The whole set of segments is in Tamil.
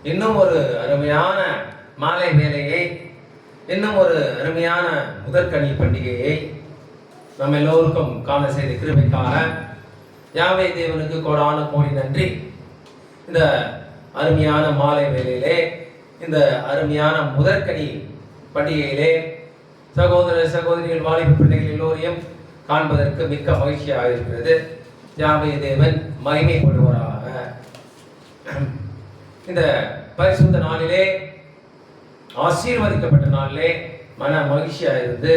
இன்னும் ஒரு அருமையான மாலை வேலையை, இன்னும் ஒரு அருமையான முதற்கனி பண்டிகையை நம்ம எல்லோருக்கும் காண செய்த கிருபைக்காக யாவே தேவனுக்கு கோடான கோடி நன்றி. இந்த அருமையான மாலை வேலையிலே, இந்த அருமையான முதற்கனி பண்டிகையிலே சகோதர சகோதரிகள் வாலிப பிள்ளைகள் எல்லோரையும் காண்பதற்கு மிக்க மகிழ்ச்சியாக இருக்கிறது. யாவே தேவன் மகிமைப்படுவராக. இந்த பரிசுத்த நாளிலே, ஆசீர்வதிக்கப்பட்ட நாளிலே மன மகிழ்ச்சியாக இருந்து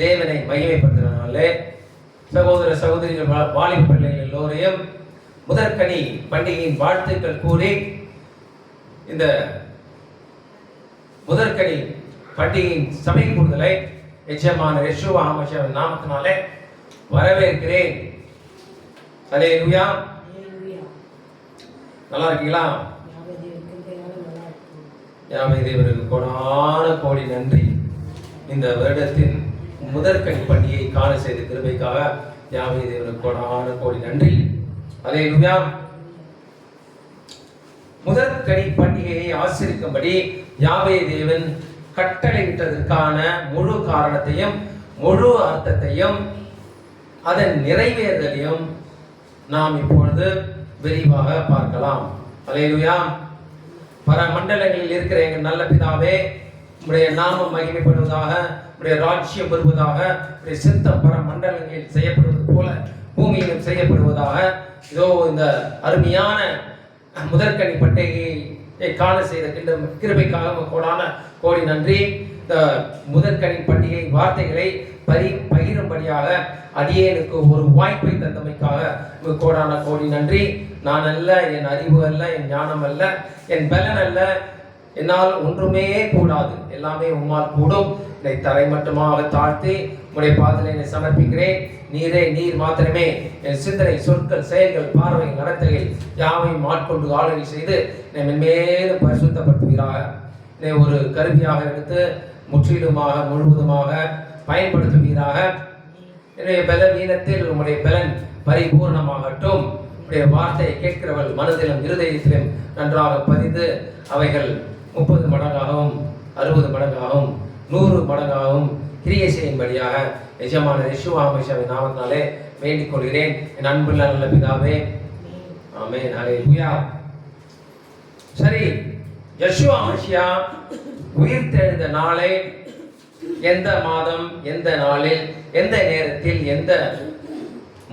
தேவனை மகிமைப்படுத்துகிற நாளிலே சகோதர சகோதரிகள் வாலிப பிள்ளைகள் எல்லோரையும் முதற்கனி பண்டிகையின் வாழ்த்துக்கள் கூறி இந்த முதற்கனி பண்டிகையின் சபை கூடுதலை நிச்சயமான யெஷுவா ஹமஷாவின் நாமத்தினாலே வரவேற்கிறேன். ஹல்லேலூயா. நல்லா இருக்கீங்களா? யாவே தேவனுக்கு கோடான கோடி நன்றி. இந்த வருடத்தின் முதற்கனி பண்டிகையை காண செய்த கிருபைக்காக யாவே தேவனுக்கு கோடான கோடி நன்றி. ஹல்லேலூயா. முதற்கனி பண்டிகையை ஆசரிக்கும்படி யாவே தேவன் கட்டளையிட்டதற்கான முழு காரணத்தையும் முழு அர்த்தத்தையும் அதன் நிறைவேறுதலையும் நாம் இப்பொழுது விரிவாக பார்க்கலாம். ஹல்லேலூயா. பரமண்டலங்களில் இருக்கிற எங்கள் நல்ல பிதாவே, உம்முடைய நாமம் மகிமைப்படுவதாக, உம்முடைய ராஜ்யம் வருவதாக, உம்முடைய சித்தம் பரமண்டலங்களில் செய்யப்படுவது போல பூமியிலும் செய்யப்படுவதாக. இதோ இந்த அருமையான முதற்கனி பண்டிகையை காண செய்த கிருபைக்காக கோடான கோடி நன்றி. இந்த முதற்கனி பண்டிகை வார்த்தைகளை பகிரும்படியாக அடியேனுக்கு ஒரு வாய்ப்பை தந்தமைக்காக கோடான கோடி நன்றி. நான் அல்ல, என் அறிவு அல்ல, என் ஞானம் அல்ல, என் பலன் அல்ல, என்னால் ஒன்றுமே கூடாது, எல்லாமே உம்மால் கூடும். என்னை தரைமட்டமாக தாழ்த்தி உம்முடைய பாதத்தில் என்னை சமர்ப்பிக்கிறேன். நீர் மாத்திரமே என் சிந்தனை, சொற்கள், செயல்கள், பார்வைகள், நடத்தைகள் யாவையும் ஆட்கொண்டு ஆளுகை செய்து என்னை மென்மேலும் பரிசுத்தப்படுத்துவீராக. என்னை ஒரு கருவியாக எடுத்து முற்றிலுமாக முழுவதுமாக பயன்படுத்துவீராக. என்னுடைய பலவீனத்தில் உம்முடைய பலன் பரிபூர்ணமாகட்டும். உடைய வார்த்தையை கேட்கிறவள் மனதிலும் இருதயத்திலும் நன்றாக பதிந்து அவைகள் 30 மடங்காகவும் 60 மடங்காகவும் 100 மடங்காகவும் கிரியை செய்யும்படியாக எஜமான யெஷுவா ஹமஷாவின் நாமத்தினாலே வேண்டிக் கொள்கிறேன். என் அன்புள்ள நல்ல பிதாவே, ஆமென். ஹல்லேலூயா. சரி, யெஷுவா ஹமஷியா உயிர்த்தெழுந்த நாளை எந்த மாதம், எந்த நாளில், எந்த நேரத்தில், எந்த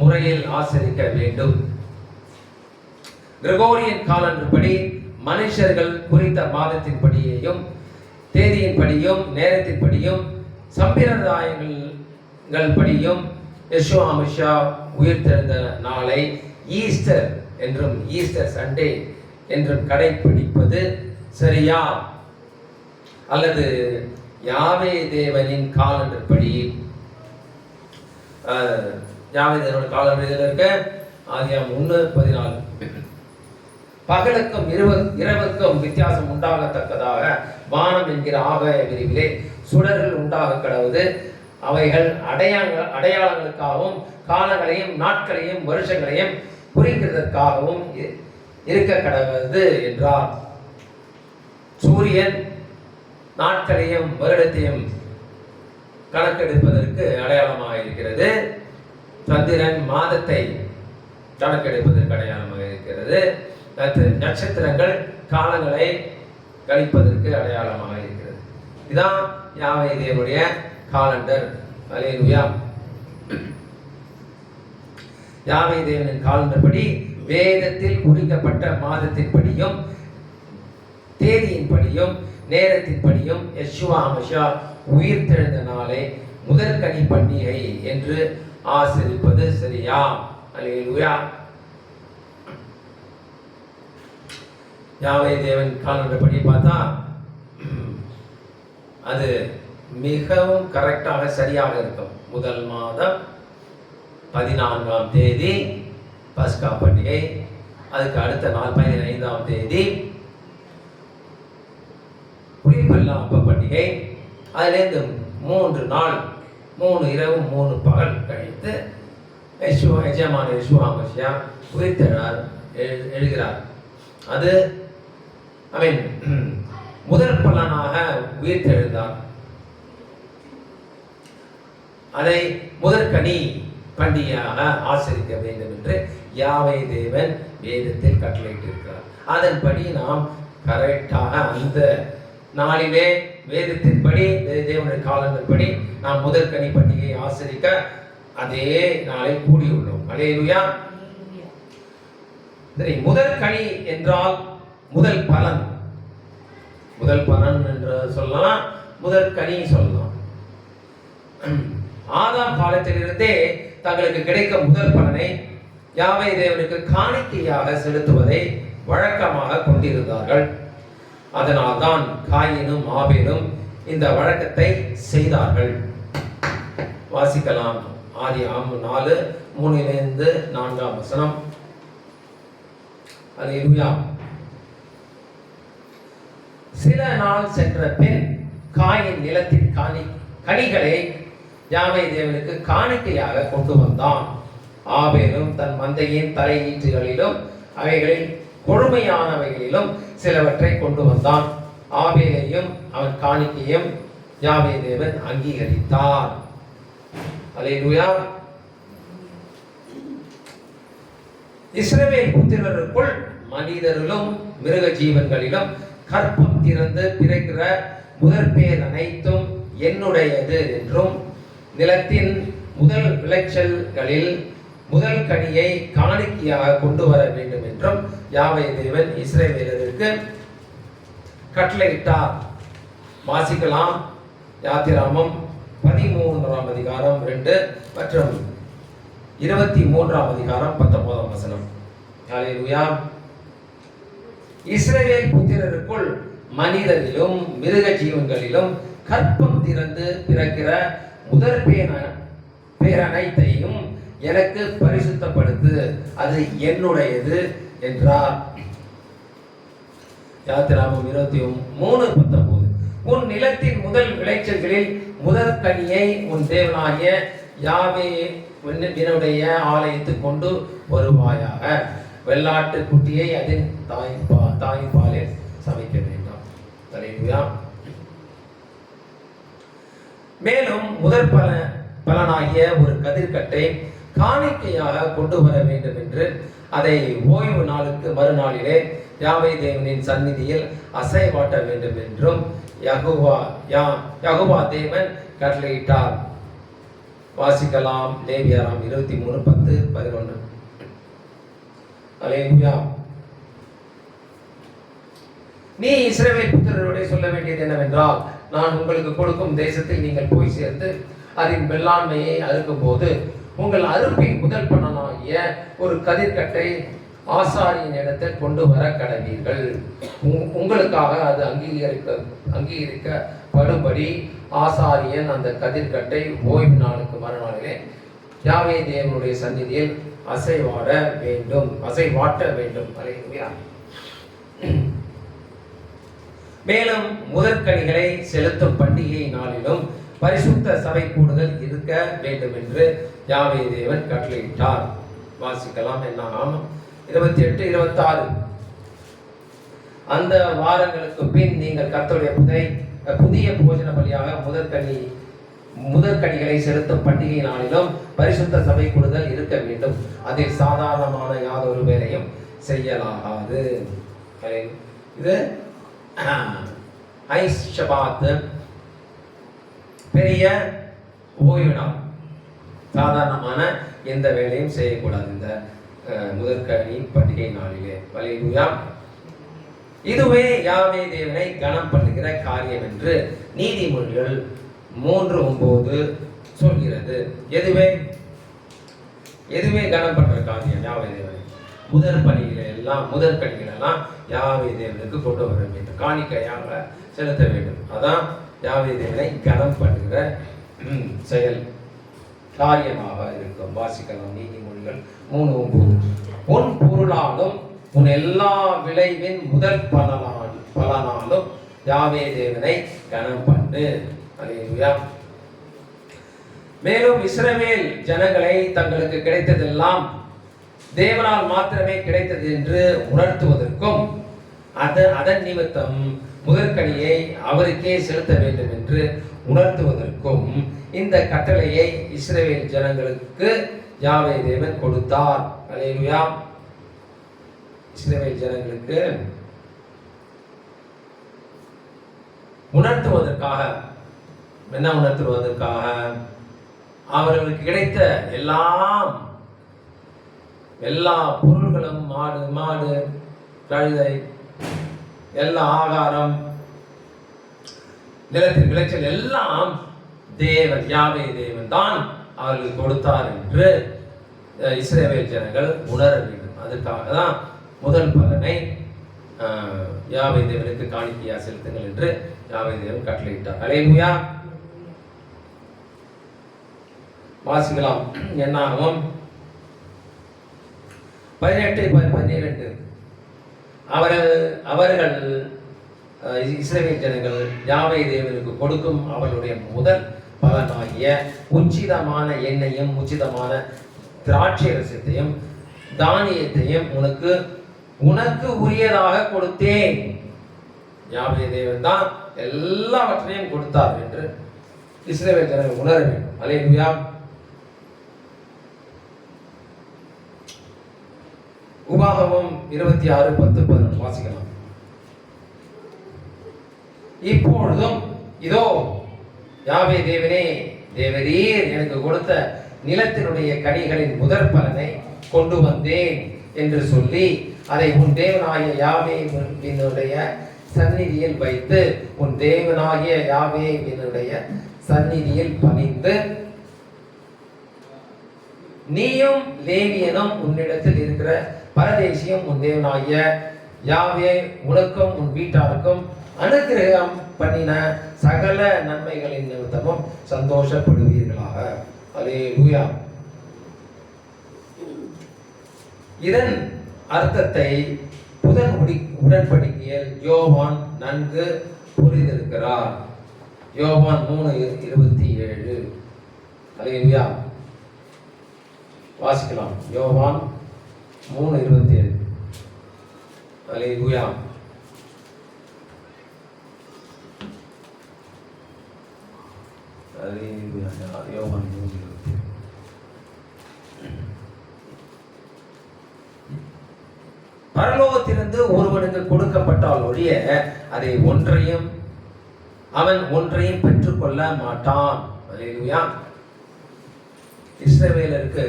முறையில் ஆசரிக்க வேண்டும்? கிரகோரியன் காலண்டர்படி மனுஷர்கள் குறித்த மாதத்தின்படியையும் தேதியின்படியும் நேரத்தின்படியும் சம்பிரதாயங்கள் படியும் யெஷுவா ஹமஷா உயிர்த்தெழுந்த நாளை ஈஸ்டர் என்றும் ஈஸ்டர் சண்டே என்றும் கடைபிடிப்பது சரியா? அல்லது யாவே தேவனின் காலண்டர் படி, யாவே தேவனின் காலண்டர் இதில் இருக்க ஆதியாகமம் 1:14, பகலுக்கும் இரவுக்கும் வித்தியாசம் உண்டாகத்தக்கதாக வானம் என்கிற ஆகாய விரிவிலே சுடர்கள் உண்டாக கடவுது. அவைகள் அடையாளங்களுக்காகவும் காலங்களையும் நாட்களையும் வருஷங்களையும் குறிக்கிறதற்காகவும் இருக்க கடவுது என்றார். சூரியன் நாட்களையும் வருடத்தையும் கணக்கெடுப்பதற்கு அடையாளமாக இருக்கிறது. சந்திரன் மாதத்தை கணக்கெடுப்பதற்கு அடையாளமாக இருக்கிறது. நட்சத்திரங்கள் காலங்களை கணிப்பதற்கு அடையாளமாக இருக்கிறது. இதுதான் யாவே தேவனுடைய காலண்டர். ஹல்லேலூயா. யாவே தேவனின் காலண்டர் படி வேதத்தில் குறிக்கப்பட்ட மாதத்தின்படியும் தேதியின்படியும் நேரத்தின்படியும் யெஷுவா ஹமஷா உயிர்த்தெழுந்த நாளை முதற்கனி பண்டிகை என்று ஆசரிப்பது சரியா? ஹல்லேலூயா. யாவே தேவன் காலண்டர் படி பார்த்தா அது மிகவும் கரெக்டாக சரியாக இருக்கும். முதல் மாதம் 14ஆம் தேதி பஸ்கா பண்டிகை, அதுக்கு அடுத்த நாள் 15ஆம் தேதி புளிப்பல்லா அப்ப பண்டிகை. அதிலிருந்து 3 நாள் 3 இரவு 3 பகல் கழித்து எஜமான யெஷுவா ஹமஷா உயிர்த்தெழுகிறார். அது அவன் முதற் பலனாக உயிர்த்தெழுந்தார். அதை முதற்கனி பண்டிகையாக ஆசரிக்க வேண்டும் என்று யாவே தேவன் வேதத்தில் கட்டளையிட்டிருக்கிறார். அதன்படி நாம் கரெக்டாக அந்த நாளிலே வேதத்தின்படி தேவனுடைய காலங்கள்படி நாம் முதற்கனி பண்டிகையை ஆசரிக்க அதே நாளில் கூடியுள்ளோம். அல்லேலூயா. சரி, முதற்கனி என்றால் முதல் பலன். முதல் பலன் என்று சொல்லலாம், முதற்கனி சொல்லலாம். ஆதாம் காலத்திலிருந்தே தங்களுக்கு கிடைக்க முதல் பலனை யாவே தேவனுக்கு காணிக்கையாக செலுத்துவதை வழக்கமாக கொண்டிருந்தார்கள். அதனால்தான் காயினும் ஆபேலும் இந்த வழக்கத்தை செய்தார்கள். வாசிக்கலாம். ஆதியாகமம் 4:3-4. அல்லேலூயா. சில நாள் சென்ற பின் காயின் நிலத்தின் கனிகளை யாவே தேவனுக்கு காணிக்கையாக கொண்டு வந்தான். ஆபேலும் தன் மந்தையின் தலையீற்றுகளிலும் அவைகளில் கொழுமையானவைகளிலும் சிலவற்றை கொண்டு வந்தான். ஆபேலையும் அவன் காணிக்கையும் யாவே தேவன் அங்கீகரித்தார். அல்லேலூயா. இஸ்ரவேல் புத்திரருக்குள் மனிதரிலும் மிருக ஜீவன்களிலும் கற்பம் திறந்து பிறக்கிற முதற்பேர் அனைத்தும் என்னுடையது என்றும் நிலத்தின் முதல் விளைச்சல்களில் முதல் கனியை காணிக்கையாக கொண்டு வர வேண்டும் என்றும் யாவே தேவன் இஸ்ரவேலருக்கு கட்டளையிட்டார். வாசிக்கலாம். யாத்திராகமம் 13:2 மற்றும் 23:19. அல்லேலூயா. இஸ்ரவேல் புத்திரருக்குள் மனிதரிலும் மிருக ஜீவன்களிலும் கற்பம் திறந்து பிறக்கிற முதற் பேர் அனைத்தையும் எனக்கு பரிசுத்தப்படுத்து, அது என்னுடையது என்றார். யாத்திராகமம் 23:19. உன் நிலத்தின் முதல் விளைச்சல்களில் முதற் கனியை உன் தேவனாகிய யாவேவினுடைய ஆலயத்துக்கு கொண்டு வருவாயாக. வெள்ளாட்டு குட்டியை அதன் தாய்ப்பாலில் சமைக்க வேண்டாம். அல்லேலூயா. மேலும் முதற் பலனாகிய ஒரு கதிர்கட்டை காணிக்கையாக கொண்டு வர வேண்டும் என்று அதை ஓய்வு நாளுக்கு மறுநாளிலே யாவே தேவனின் சந்நிதியில் அசைவாட்ட வேண்டும் என்றும் யெகோவா தேவன் கட்டளையிட்டார். வாசிக்கலாம். லேவியராம் 23:10-11. அல்லேலூயா. நீ இஸ்ரவேல் புத்திரரோடு சொல்ல வேண்டியது என்னவென்றால், நான் உங்களுக்கு கொடுக்கும் தேசத்தில் நீங்கள் போய் சேர்ந்து அதன் வெள்ளாண்மையை அறுக்கும் போது உங்கள் அறுப்பின் முதல் பலனாகிய ஒரு கதிர்கட்டை ஆசாரியின் இடத்தில் கொண்டு வர கடவீர்கள். உங்களுக்காக அது அங்கீகரிக்கப்படும்படி ஆசாரியன் அந்த கதிர்கட்டை ஓய்வு நாளுக்கு மறுநாளிலே யாவே தேவனுடைய சந்நிதியில் அசைவாட்ட வேண்டும். அல்லேலூயா. மேலும் முதற்கனிகளை செலுத்தும் பண்டிகை நாளிலும் பரிசுத்த சபை கூடுதல் இருக்க வேண்டும் என்று யாவே தேவன் கட்டளையிட்டார். வாசிக்கலாம். என்னாகமம் 28-26. அந்த வாரங்களுக்கு பின் நீங்கள் கர்த்தருடைய புதிய போஜன பலியாக முதற்கனிகளை செலுத்தும் பண்டிகை நாளிலும் பரிசுத்த சபை கூடுதல் இருக்க வேண்டும். அதில் சாதாரணமான யாதொரு வேலையும் செய்யலாகாது. இது ஐஸ் ஷபாத், பெரிய ஓய்வு நாள். சாதாரணமான எந்த வேலையும் செய்யக்கூடாது இந்த முதற்கனி பண்டிகை நாளிலே. அல்லேலூயா. இதுவே யாவே தேவனை கனம் பண்ணுகிற காரியம் என்று நீதிமொழிகள் 3:9 சொல்கிறது. எதுவே கனம் பண்ற காரியம் யாவே தேவனை? முதற்கனிகள் எல்லாம் யாவே தேவனுக்கு கொண்டு வர வேண்டும், காணிக்கையாக செலுத்த வேண்டும். அதான் யாவே தேவனை கனம் பண்ணுகிற செயல் காரியமாக இருக்கும். வாசிக்கலாம். நீதிமொழிகள் 3:9. உன் பொருளாலும் உன் எல்லா விளைவின் முதல் பலனாலும் யாவே தேவனை கனம் பண்ணு. அல்லேலூயா. மேலும் இஸ்ரவேல் ஜனங்களை தங்களுக்கு கிடைத்ததெல்லாம் தேவனால் மாத்திரமே கிடைத்தது என்று உணர்த்துவதற்கும் அதன் நிமித்தம் முதற்கனியை அவருக்கே செலுத்த வேண்டும் என்று உணர்த்துவதற்கும் இந்த கட்டளையை இஸ்ரவேல் ஜனங்களுக்கு யாவே தேவன் கொடுத்தார். அல்லேலூயா. இஸ்ரவேல் ஜனங்களுக்கு உணர்த்துவதற்காக, என்ன உணர்த்துவதற்காக? அவர்களுக்கு கிடைத்த எல்லா பொருள்களும், மாடு கழுதை, எல்லா ஆகாரம், நிலத்தின் விளைச்சல் எல்லாம் தேவன், யாவே தேவன் தான் அவர்களுக்கு கொடுத்தார் என்று இஸ்ரவேல் ஜனங்கள் உணர வேண்டும். அதுக்காக தான் முதல் பலனை யாவே தேவனுக்கு காணிக்கையா செலுத்துங்கள் என்று யாவே தேவன் கட்டளையிட்டார். அல்லேலூயா. வாசிக்கலாம். என்னாகும் 18:12. அவர்கள் இஸ்ரவேல் ஜனங்கள் யாவே தேவனுக்கு கொடுக்கும் அவர்களுடைய முதல் பலனாகிய உச்சிதமான எண்ணெயும் உச்சிதமான திராட்சை ரசத்தையும் தானியத்தையும் உனக்கு உரியதாக கொடுத்தேன். யாவே தேவன் தான் எல்லாவற்றையும் கொடுத்தார் என்று இஸ்ரவேல் ஜனங்கள் உணர வேண்டும். அல்லேலூயா. உபாகமம் 26:10-11 வாசிக்கலாம். இப்பொழுதும் இதோ யாவே தேவனே, தேவரீர் எனக்கு கொடுத்த நிலத்தினுடைய கனிகளின் முதற் பலனை கொண்டு வந்தேன் என்று சொல்லி அதை உன் தேவனாகிய யாவேவினுடைய சந்நிதியில் வைத்து உன் தேவனாகிய யாவேவினுடைய சந்நிதியில் பணிந்து நீயும் லேவியனும் உன்னிடத்தில் இருக்கிற பரதேசியும் உன் தேவனாகிய யாவே உனக்கும் உன் வீட்டாருக்கும் அனுக்கிரகம் பண்ணின சகல நன்மைகளின் நிமித்தமும் சந்தோஷப்படுவீர்களாக. அல்லேலூயா. இதன் அர்த்தத்தை புதன் உடன்படிக்கையில் யோவான் நன்கு புரிந்திருக்கிறார். யோவான் 3:27. அல்லேலூயா. வாசிக்கலாம். யோவான் 3:27. அல்லேலூயா. யோவான் 3:27. பரலோகத்திலிருந்து ஒருவனுக்கு கொடுக்கப்பட்டால் ஒழிய அதை அவன் ஒன்றையும் பெற்றுக்கொள்ள மாட்டான். அல்லேலூயா. இஸ்ரவேலருக்கு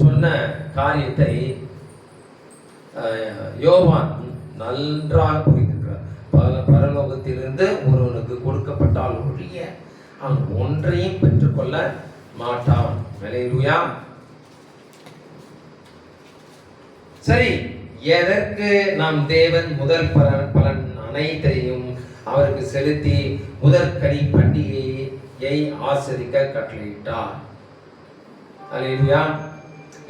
சொன்ன காரியத்தை யோவான் நன்றாக புரிந்திருக்கிறார். பரலோகத்திலிருந்து ஒருவனுக்கு கொடுக்கப்பட்டால் ஒழிய அவன் ஒன்றையும் பெற்றுக்கொள்ள மாட்டான். அல்லேலூயா. சரி, எதற்கு நாம் தேவன் முதல் பலன் அனைத்தையும் அவருக்கு செலுத்தி முதற்கனி பண்டிகையை ஆசரிக்க கட்டளையிட்டார்? அல்லேலூயா.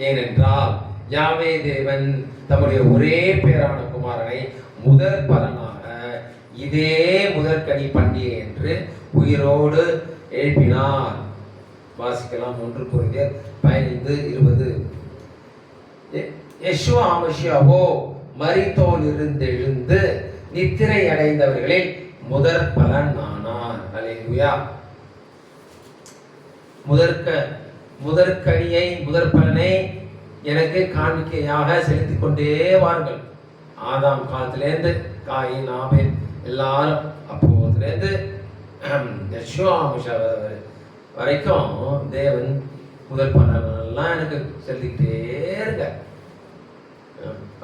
ஏனென்றால் யாவே தேவன் தம்முடைய ஒரே பேரான குமாரனை முதற் பலனாக இதே முதற்கனி பண்டிகை என்று உயிரோடு எழுப்பினார். வாசிக்கலாம். 1 கொரிந்தியர் 15:20. யெஷுவா மசியாவோ மரித்தோர் இருந்து எழுந்து நித்திரை அடைந்தவர்களில் முதற் பலன் ஆனார். அல்லேலூயா. முதற்கனியை முதற் பலனை எனக்கு காணிக்கையாக செலுத்திக் கொண்டே வாருங்கள். ஆதாம் காலத்திலேருந்து காயின் ஆபேல் எல்லாரும் அப்போதிலேருந்து யெஷுவா மசியா வரைக்கும் தேவன் முதற் பலனெல்லாம் எனக்கு செலுத்திக்கிட்டே இருக்க.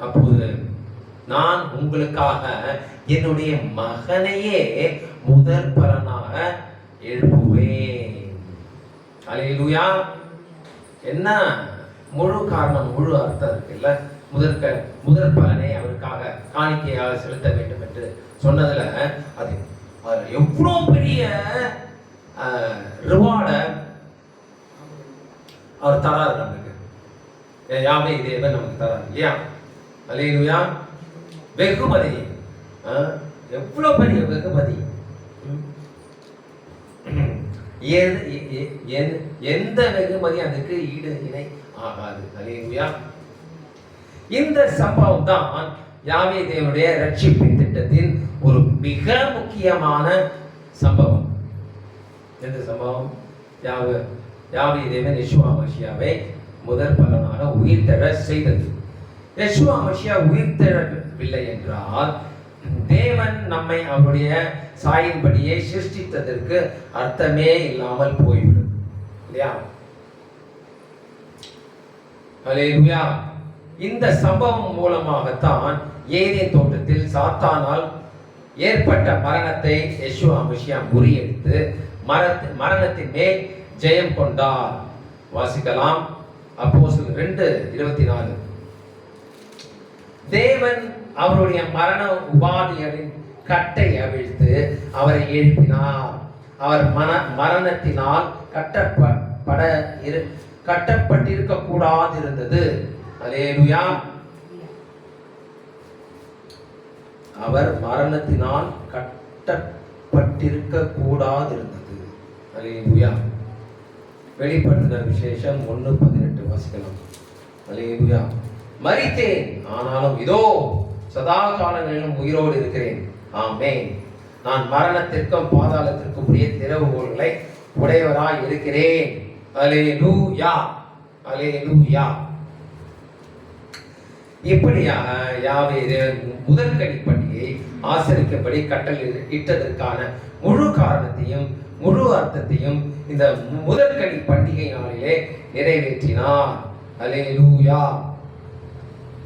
அப்போது நான் உங்களுக்காக என்னுடைய மகனையே முதற் பலனாக எழுப்புவேன். அல்லேலூயா. என்ன முழு காரணம், முழு அர்த்தம் இருக்குல்ல. முதற் பலனை அவருக்காக காணிக்கையாக செலுத்த வேண்டும் என்று சொன்னதுல அது எவ்வளவு பெரிய ரிவார்ட அவர் தராரு நமக்கு. யாவே தேவன் நமக்கு தராரு இல்லையா? அல்லேலூயா. வெகுமதி எவ்வளவு பெரிய வெகுமதி. எந்த வெகுமதி அதுக்கு ஈடு இணை ஆகாது. அல்லேலூயா. இந்த சம்பவம் தான் யாவே தேவனுடைய ரட்சிப்பின் திட்டத்தின் ஒரு மிக முக்கியமான சம்பவம். எந்த சம்பவம்? யாவே தேவன் யெஷுவா மசியாவை முதல் பலனாக உயிர்த்தெழ செய்தது. யெஷுவா மசியா உயிர்த்தெழவில்லை என்றால் தேவன் நம்மை அவருடைய சாயின்படியே சிருஷ்டித்ததற்கு அர்த்தமே இல்லாமல் போய்விடும் இல்லையா? அல்லேலூயா. இந்த சம்பவம் மூலமாகத்தான் ஏதேன் தோட்டத்தில் சாத்தானால் ஏற்பட்ட மரணத்தை யெஷுவா மசியா முறியடித்து மரணத்தின் மேல் ஜெயம் கொண்டார். வாசிக்கலாம் அப்போஸ்தலர் 2:24. தேவன் அவருடைய மரண உபாதிகளின் கட்டை அவிழ்த்து அவரை எழுப்பினார். அவர் மரணத்தினால் கட்டப்பட்டிருக்க கூடாது இருந்தது. அல்லேலூயா. அவர் மரணத்தினால் கட்டப்பட்டிருக்க கூடாது இருந்தது. அல்லேலூயா. வெளிப்படுத்தின விசேஷம் 1:18 வாசிக்கலாம். அல்லேலூயா. மரித்தேன், ஆனாலும் இதோ சதா காலங்களிலும் உயிரோடு இருக்கிறேன். ஆமென். நான் மரணத்திற்கும் பாதாளத்திற்கும் உரிய திறவுகோல்களை உடையவராய் இருக்கிறேன். அல்லேலூயா. அல்லேலூயா. இப்படியாக யாவே முதற்கனி பண்டிகையை ஆசரிக்கப்படி கட்டளை இட்டதற்கான முழு காரணத்தையும் முழு அர்த்தத்தையும் இந்த முதற்கனி பண்டிகை நாளிலே நிறைவேற்றினார். அல்லேலூயா.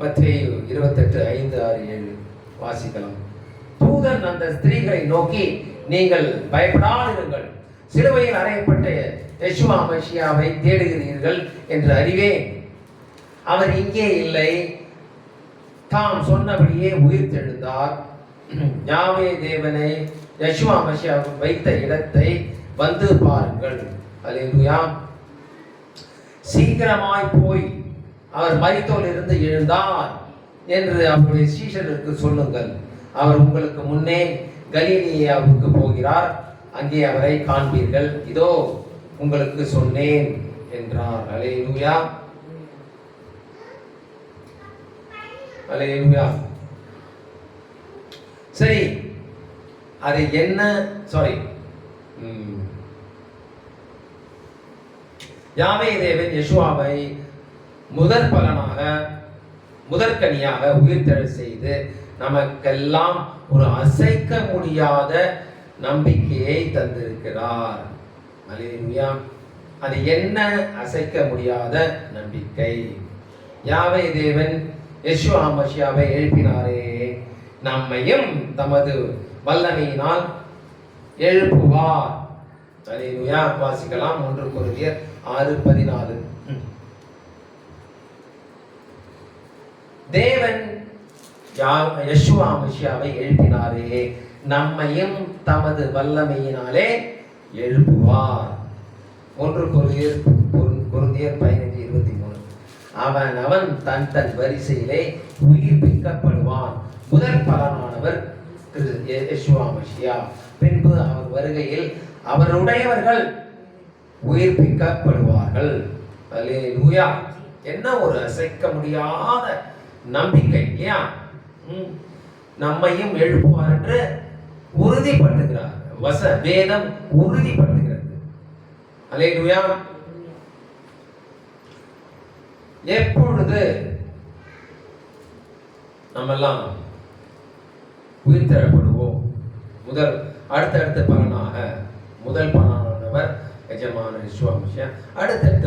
மத்தேயு 28:5-6-7 வாசிக்கலாம். தூதன் அந்த ஸ்திரீகளை நோக்கி, நீங்கள் பயப்படாதிருங்கள், சிலுவையில் அறையப்பட்ட யெஷுவா மசியாவை தேடுகிறீர்கள் என்று அறிவேன். அவர் இங்கே இல்லை, தாம் சொன்னபடியே உயிர்த்தெழுந்தார். யாவே தேவனை யெஷுவா மசியாவை வைத்த இடத்தை வந்து பாருங்கள். அல்லேலூயா. சீக்கிரமாய் போய் அவர் மரித்தோரில் இருந்து எழுந்தார் என்று அவருடைய சீஷருக்கு சொல்லுங்கள். அவர் உங்களுக்கு முன்னே கலிலேயாவுக்கு போகிறார், அங்கே அவரை காண்பீர்கள். இதோ உங்களுக்கு சொன்னேன் என்றார். அல்லேலூயா. அல்லேலூயா. சரி, அது என்ன? யாவே தேவன் யெஷுவாவை முதற் பலனாக முதற்கனியாக உயிர்த்தெழச் செய்து நமக்கெல்லாம் ஒரு அசைக்க முடியாத நம்பிக்கையை தந்திருக்கிறார். அல்லேலூயா. அது என்ன அசைக்க முடியாத நம்பிக்கை? யாவே தேவன் யெஷுவா மசியாவை எழுப்பினாரே, நம்மையும் தமது வல்லமையினால் எழுப்புவார். அல்லேலூயா. வாசிக்கலாம் 1 கொரிந்தியர் 6:14. தேவன் யெஷுவா மசியாவை எழுப்பினாரே, நம்மையும் தமது வல்லமையினாலே எழுப்புவார். 1 கொரிந்தியர் 15:23. அவன் தன் வரிசையிலே உயிர்ப்பிக்கப்படுவான். முதற் பலனானவர் யெஷுவா மசியா. பின்பு அவர் வருகையில் அவருடையவர்கள் உயிர்ப்பிக்கப்படுவார்கள். அல்லேலூயா. என்ன ஒரு அசைக்க முடியாத நம்பிக்கை இல்லையா? நம்மையும் எழுப்புவார் என்று உறுதிப்படுத்துகிறார். வேதம் உறுதிப்படுத்துகிறது. அல்லேலூயா. எப்பொழுது நம்மெல்லாம் உயிர்த்தெழப்படுவோம்? அடுத்தடுத்த பலனாக முதல் பலனானவர் எஜமான யெஷுவா மசியா. அடுத்தடுத்த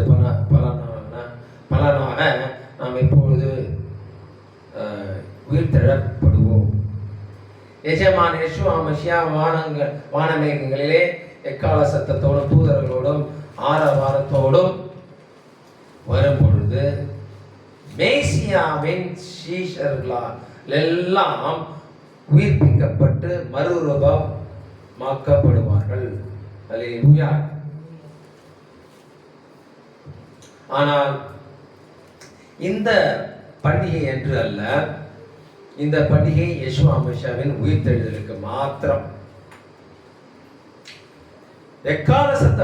பலனாக நாம் எப்பொழுது உயிர்த்தெழப்படுவோம்? எஜமான யெஷுவா மசியா வானமேகங்களிலே எக்கால சத்தத்தோடும் தூதர்களோடும் ஆரவாரத்தோடும் வரும் பொழுது மேசியாவின் சீஷர்களால் எல்லாம் உயிர்ப்பிக்கப்பட்டு மறுரூபமாக்கப்படுவார்கள். அல்லேலூயா. ஆனால் இந்த பண்டிகை என்று அல்ல, இந்த பண்டிகை யெஷுவா மசியாவின் உயிர்த்தெழுதலுக்கு மாத்திரம். எக்கால சத்த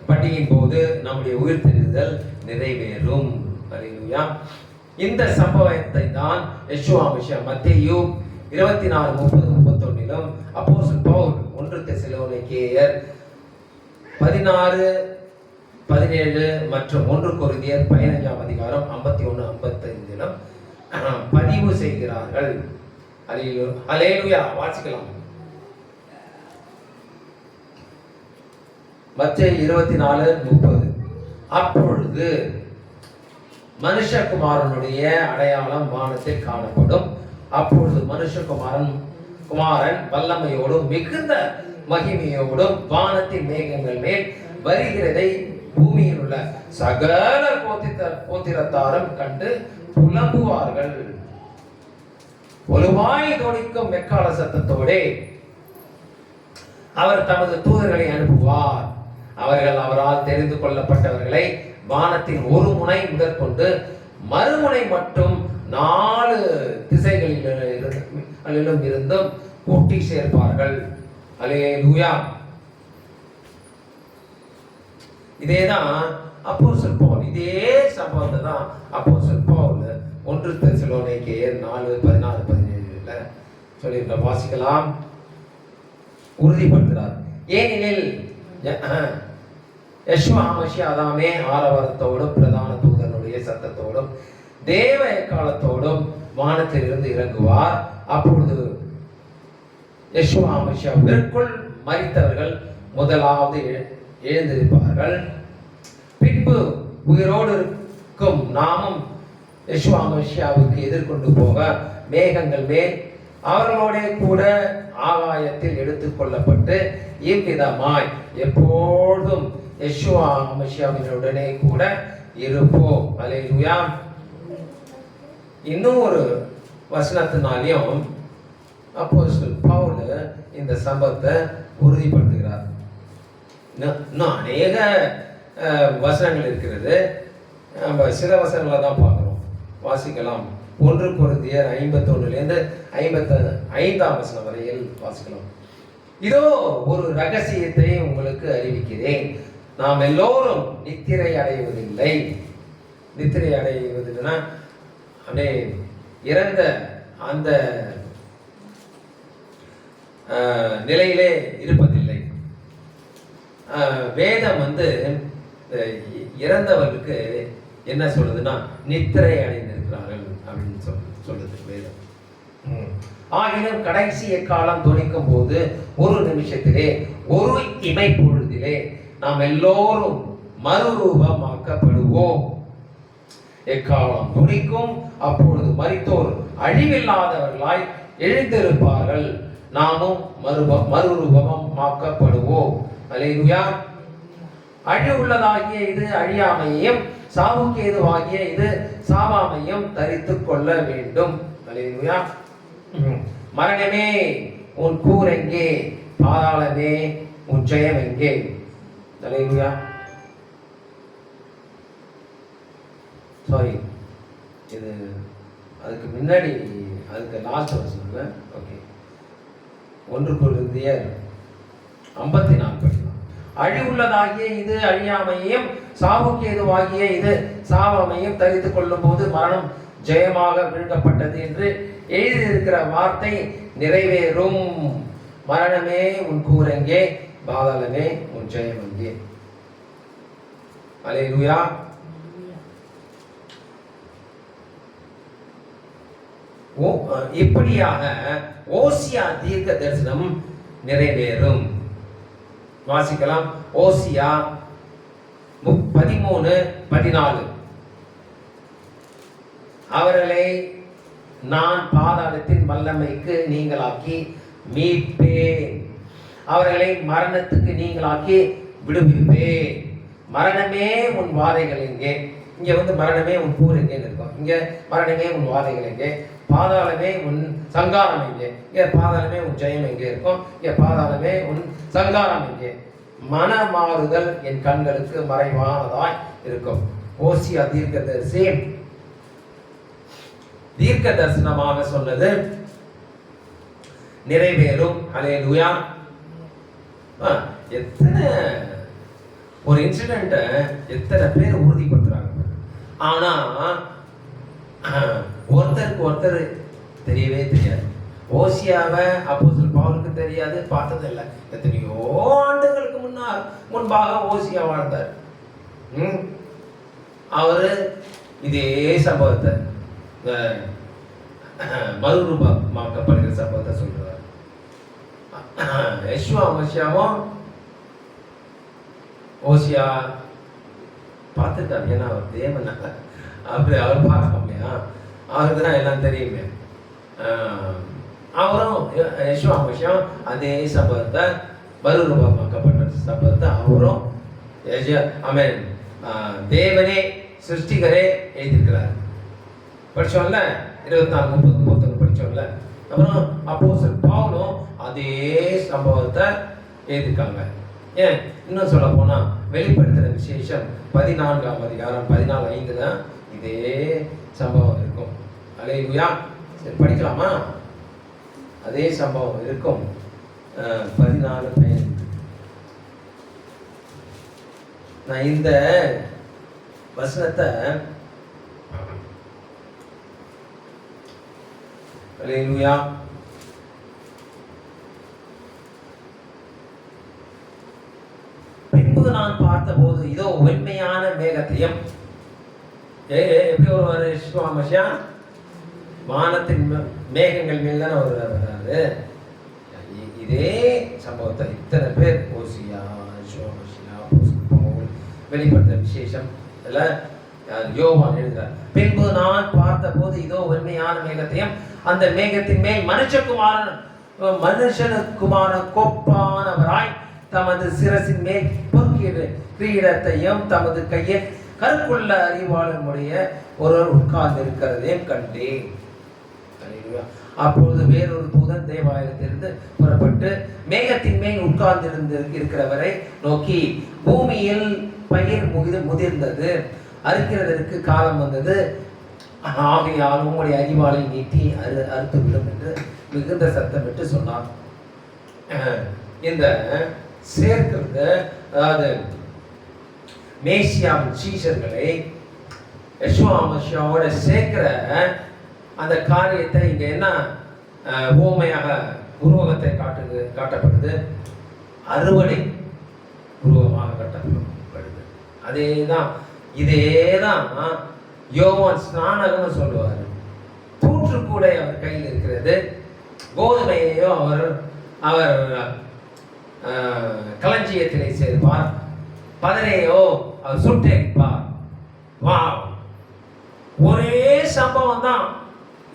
பண்டிகையின் போது நம்முடைய உயிர்த்தெழுதல் நிறைவேறும். அல்லேலூயா. இந்த சம்பவத்தை தான் யெஷுவா மத்தேயு 24:30-31 அப்போஸ்தலன் பவுல் 1 தெசலோனிக்கேயர் 16-17 மற்றும் 1 கொரிந்தியர் 15:51-55 பதிவு செய்கிறார்கள். அல்லேலூயா. வாசிக்கலாம். மத்தேயு 24:30. அப்பொழுது மனுஷகுமாரனுடைய அடையாளம் வானத்தில் காணப்படும். அப்பொழுது மனுஷகுமாரன் வல்லமையோடும் மிகுந்த மகிமையோடும் வானத்தின் மேகங்கள் மேல் வருகிறதை பூமியில் உள்ள சகல கோத்திரத்தாரும் கண்டு புலம்புவார்கள். ஒருவாய் தொனிக்கும் மெக்கால சத்தத்தோடே அவர் தமது தூதர்களை அனுப்புவார். அவர்கள் அவரால் தெரிந்து கொள்ளப்பட்டவர்களை வானத்தின் ஒரு முனை முதற்கொண்டு மறுமுனை மட்டும் 4 திசைகளிலும் இருந்தும் கூட்டி சேர்ப்பார்கள். அல்லேலூயா. இதேதான் அப்போஸ்தலன் பவுல், இதே சம்பவத்தை தான் அப்போஸ்தலன் பவுல் 1 தெசலோனிக்கேயர் 4:16-17 சொல்லியிருக்க. வாசிக்கலாம். உறுதிப்படுத்துகிறார். ஏனெனில் யெஷுவா ஆதாமே ஆரவாரத்தோடும் பிரதான தூதனுடைய சத்தத்தோடும் தேவ எக்காலத்தோடும் வானத்திலிருந்து இறங்குவார். அப்பொழுது யெஷுவா மரியாவிற்குள் மரித்தவர்கள் முதலாவது எழுந்திருப்பார்கள். பின்பு உயிரோடு இருக்கும் நாமும் யெஷுவா மரியாவுக்கு எதிர்கொண்டு போக மேகங்கள் மேல் அவர்களோட கூட ஆகாயத்தில் எடுத்துக் கொள்ளப்பட்டு இவ்விதமாய் எப்பொழுதும் யெஷுவா மரியாவினுடனே கூட இருப்போம். அல்லேலூயா. இன்னும் ஒரு வசனத்தினாலையும் அப்போஸ்தலன் பவுல் இந்த சம்பவத்தை உறுதிப்படுத்துகிறார். இன்னும் அநேக வசனங்கள் இருக்கிறது. நம்ம சில வசனங்களை தான் பார்க்கிறோம். வாசிக்கலாம். 1 கொரிந்தியர் 51-55 வரையில் வாசிக்கலாம். இதோ ஒரு ரகசியத்தை உங்களுக்கு அறிவிக்கிறேன். நாம் எல்லோரும் நித்திரை அடைவதில்லை. நித்திரை அடைவதுன்னா அப்படியே இறந்த அந்த நிலையிலே இருப்பதில்லை. வேதம் இறந்தவர்களுக்கு என்ன சொல்லுதுன்னா நித்திரை அடைந்திருக்கிறார்கள் அப்படின்னு சொல்லுது வேதம். ஆகினும் கடைசி காலம் துணிக்கும் போது ஒரு நிமிஷத்திலே ஒரு இமை பொழுதிலே நாம் எல்லோரும் மறுரூபமாக்கப்படுவோம். எக்காலம் துணிக்கும். அப்பொழுது மரித்தோர் அழிவில்லாதவர்களாய் எழுந்திருப்பார்கள். நாமும் மறுரூபமாக்கப்படுவோம். அல்லேலூயா. அழிவுள்ளதாகிய இது அழியாமையும் சாவுக்கு ஏதுவாகிய இது சாவாமையும் தரித்துக் கொள்ள வேண்டும். அல்லேலூயா. மரணமே உன் கூர் எங்கே? பாதாளமே உன் ஜெயம் எங்கே? அல்லேலூயா. சாரி, இது அதுக்கு முன்னாடி அதுக்கு லாஸ்ட் வருஷம்ல. ஓகே. 1 கொரிந்தியர் 54 படிக்கலாம். அழிவுள்ளதாகிய இது அழியாமையும் சாவுக்கு ஏதுவாகிய இது சாவாமையும் தரித்துக் கொள்ளும் போது மரணம் ஜெயமாக விழுங்கப்பட்டது என்று எழுதியிருக்கிற வார்த்தை நிறைவேறும். மரணமே உன் கூர் எங்கே? பாதாளமே உன் ஜெயம் எங்கே? அல்லேலூயா. இப்படியாக ஓசியா தீர்க்க தரிசனம் நிறைவேறும். வாசிக்கலாம். ஓசியா 13:14. அவர்களை நான் பாதாளத்தின் வல்லமைக்கு நீங்களாக்கி மீட்பேன். அவர்களை மரணத்துக்கு நீங்களாக்கி விடுவிப்பேன். மரணமே உன் வாதைகள் எங்கே? இங்க மரணமே உன் கூர் எங்கேன்னு இருக்கும். இங்க மரணமே உன் வாதைகள் எங்கே? பாதாளமே உன் சங்காரம் எங்கே? இங்க பாதாளமே உன் ஜெயம் எங்கே இருக்கும்? இங்க பாதாளமே உன் சங்காரம் எங்கே? மனமாறுதல் என் கண்களுக்கு மறைவானதாய் இருக்கும். ஓசியா தீர்க்கதரிசி தீர்க்க தரிசனமாக சொன்னது நிறைவேறும். அல்லேலூயா. எத்தனை ஒரு இன்சிடென்ட்டை எத்தனை பேர் உறுதிப்படுத்துறாங்க. ஆனா ஒருத்தருக்கு ஒருத்தர் தெரியவே தெரியாது. ஓசியாவை அப்போஸ்தலன் பவுலுக்கு தெரியாது, பார்த்ததில்லை. எத்தனையோ ஆண்டுகளுக்கு முன்பாக ஓசியா வாழ்ந்தார். அவரு இதே சம்பவத்தை மறுரூபமாக்கப்படுகிற சம்பவத்தை சொல்றார். யெஷுவா மசியாவும் ஓசியா பார்த்துட்டார். ஏன்னா அவர் தேவன் அப்படி அவர் பார்க்கலையா, அவருக்கு தான் எல்லாம் தெரியுமே. அவரும் யெஷுவா மசியாவும் அதே சம்பவத்தை மறுரூபமாக்கப்பட்ட சம்பவத்தை அவரும் ஆமென் தேவனே சிருஷ்டிகரே எழுதியிருக்கிறார். படிச்சோம்ல 24-30 படிச்சோம்ல. அப்புறம் அப்போஸ்தலன் பவுலும் அதே சம்பவத்தை எழுதியிருக்காங்க. ஏன் இன்னும் சொல்ல போனா வெளிப்படுத்துற விசேஷம் 14ஆம் அதிகாரம் 14:5 தான் இதே சம்பவம் இருக்கும். அல்லேலூயா. சரி, படிக்கலாமா? அதே சம்பவம் இருக்கும். 14:5. நான் இந்த வசனத்தை அல்லேலூயா பின்பு நான் பார்த்தபோது இதோ வெண்மையான மேகத்தையும், எப்படி வருவாரு யெஷுவா மசியா? வானத்தின் மேகங்கள் மேல் தானே வர்றாரு. இதே சம்பவத்தை இத்தனை பேர் ஓசியா, யெஷுவா மசியா, பவுல் வெளிப்படுத்த விசேஷம் யோவான் எழுதுறார். பின்பு நான் பார்த்தபோது இதோ வெண்மையான மேகத்தையும், அந்த மேகத்தின் மேல் மனுஷனுக்குமான கொப்பானவராய் தமது சிரசின் மேல் கிரீடத்தையும் தமது கையில் கருக்குள்ள அறிவாளனுடைய ஒருவர் உட்கார்ந்து இருக்கிறதையும் கண்டேன். அப்பொழுது வேறொரு தூதன் தேவாலயத்திலிருந்து புறப்பட்டு மேகத்தின் மேல் உட்கார்ந்து இருக்கிறவரை நோக்கி, பூமியில் பயிர் முதிர்ந்தது, அறுக்கிறதற்கு காலம் வந்தது, ஆகையால் உங்களுடைய அறிவாளை நீட்டி அறுத்து விடும் என்று மிகுந்த சத்தமிட்டு சொன்னார். இந்த சேர்க்கிறது, அதாவது மேசியாவின் சீஷர்களை யெஷுவா மசியாவோட சேர்க்கிற அந்த காரியத்தை இங்க என்ன உவமையாக உருவகத்தை காட்டப்படுது, அறுவடை உருவமாக காட்டப்படுது. அதேதான், இதேதான் யோவான் ஸ்நானகம்னு சொல்லுவார். தூற்றுக்கூடை அவர் கையில் இருக்கிறது, கோதுமையையோ அவர் களஞ்சியத்திலே சேர்ப்பார், பதரையோ அவர் சுட்டெரிப்பார். வா, ஒரே சம்பவம் தான்,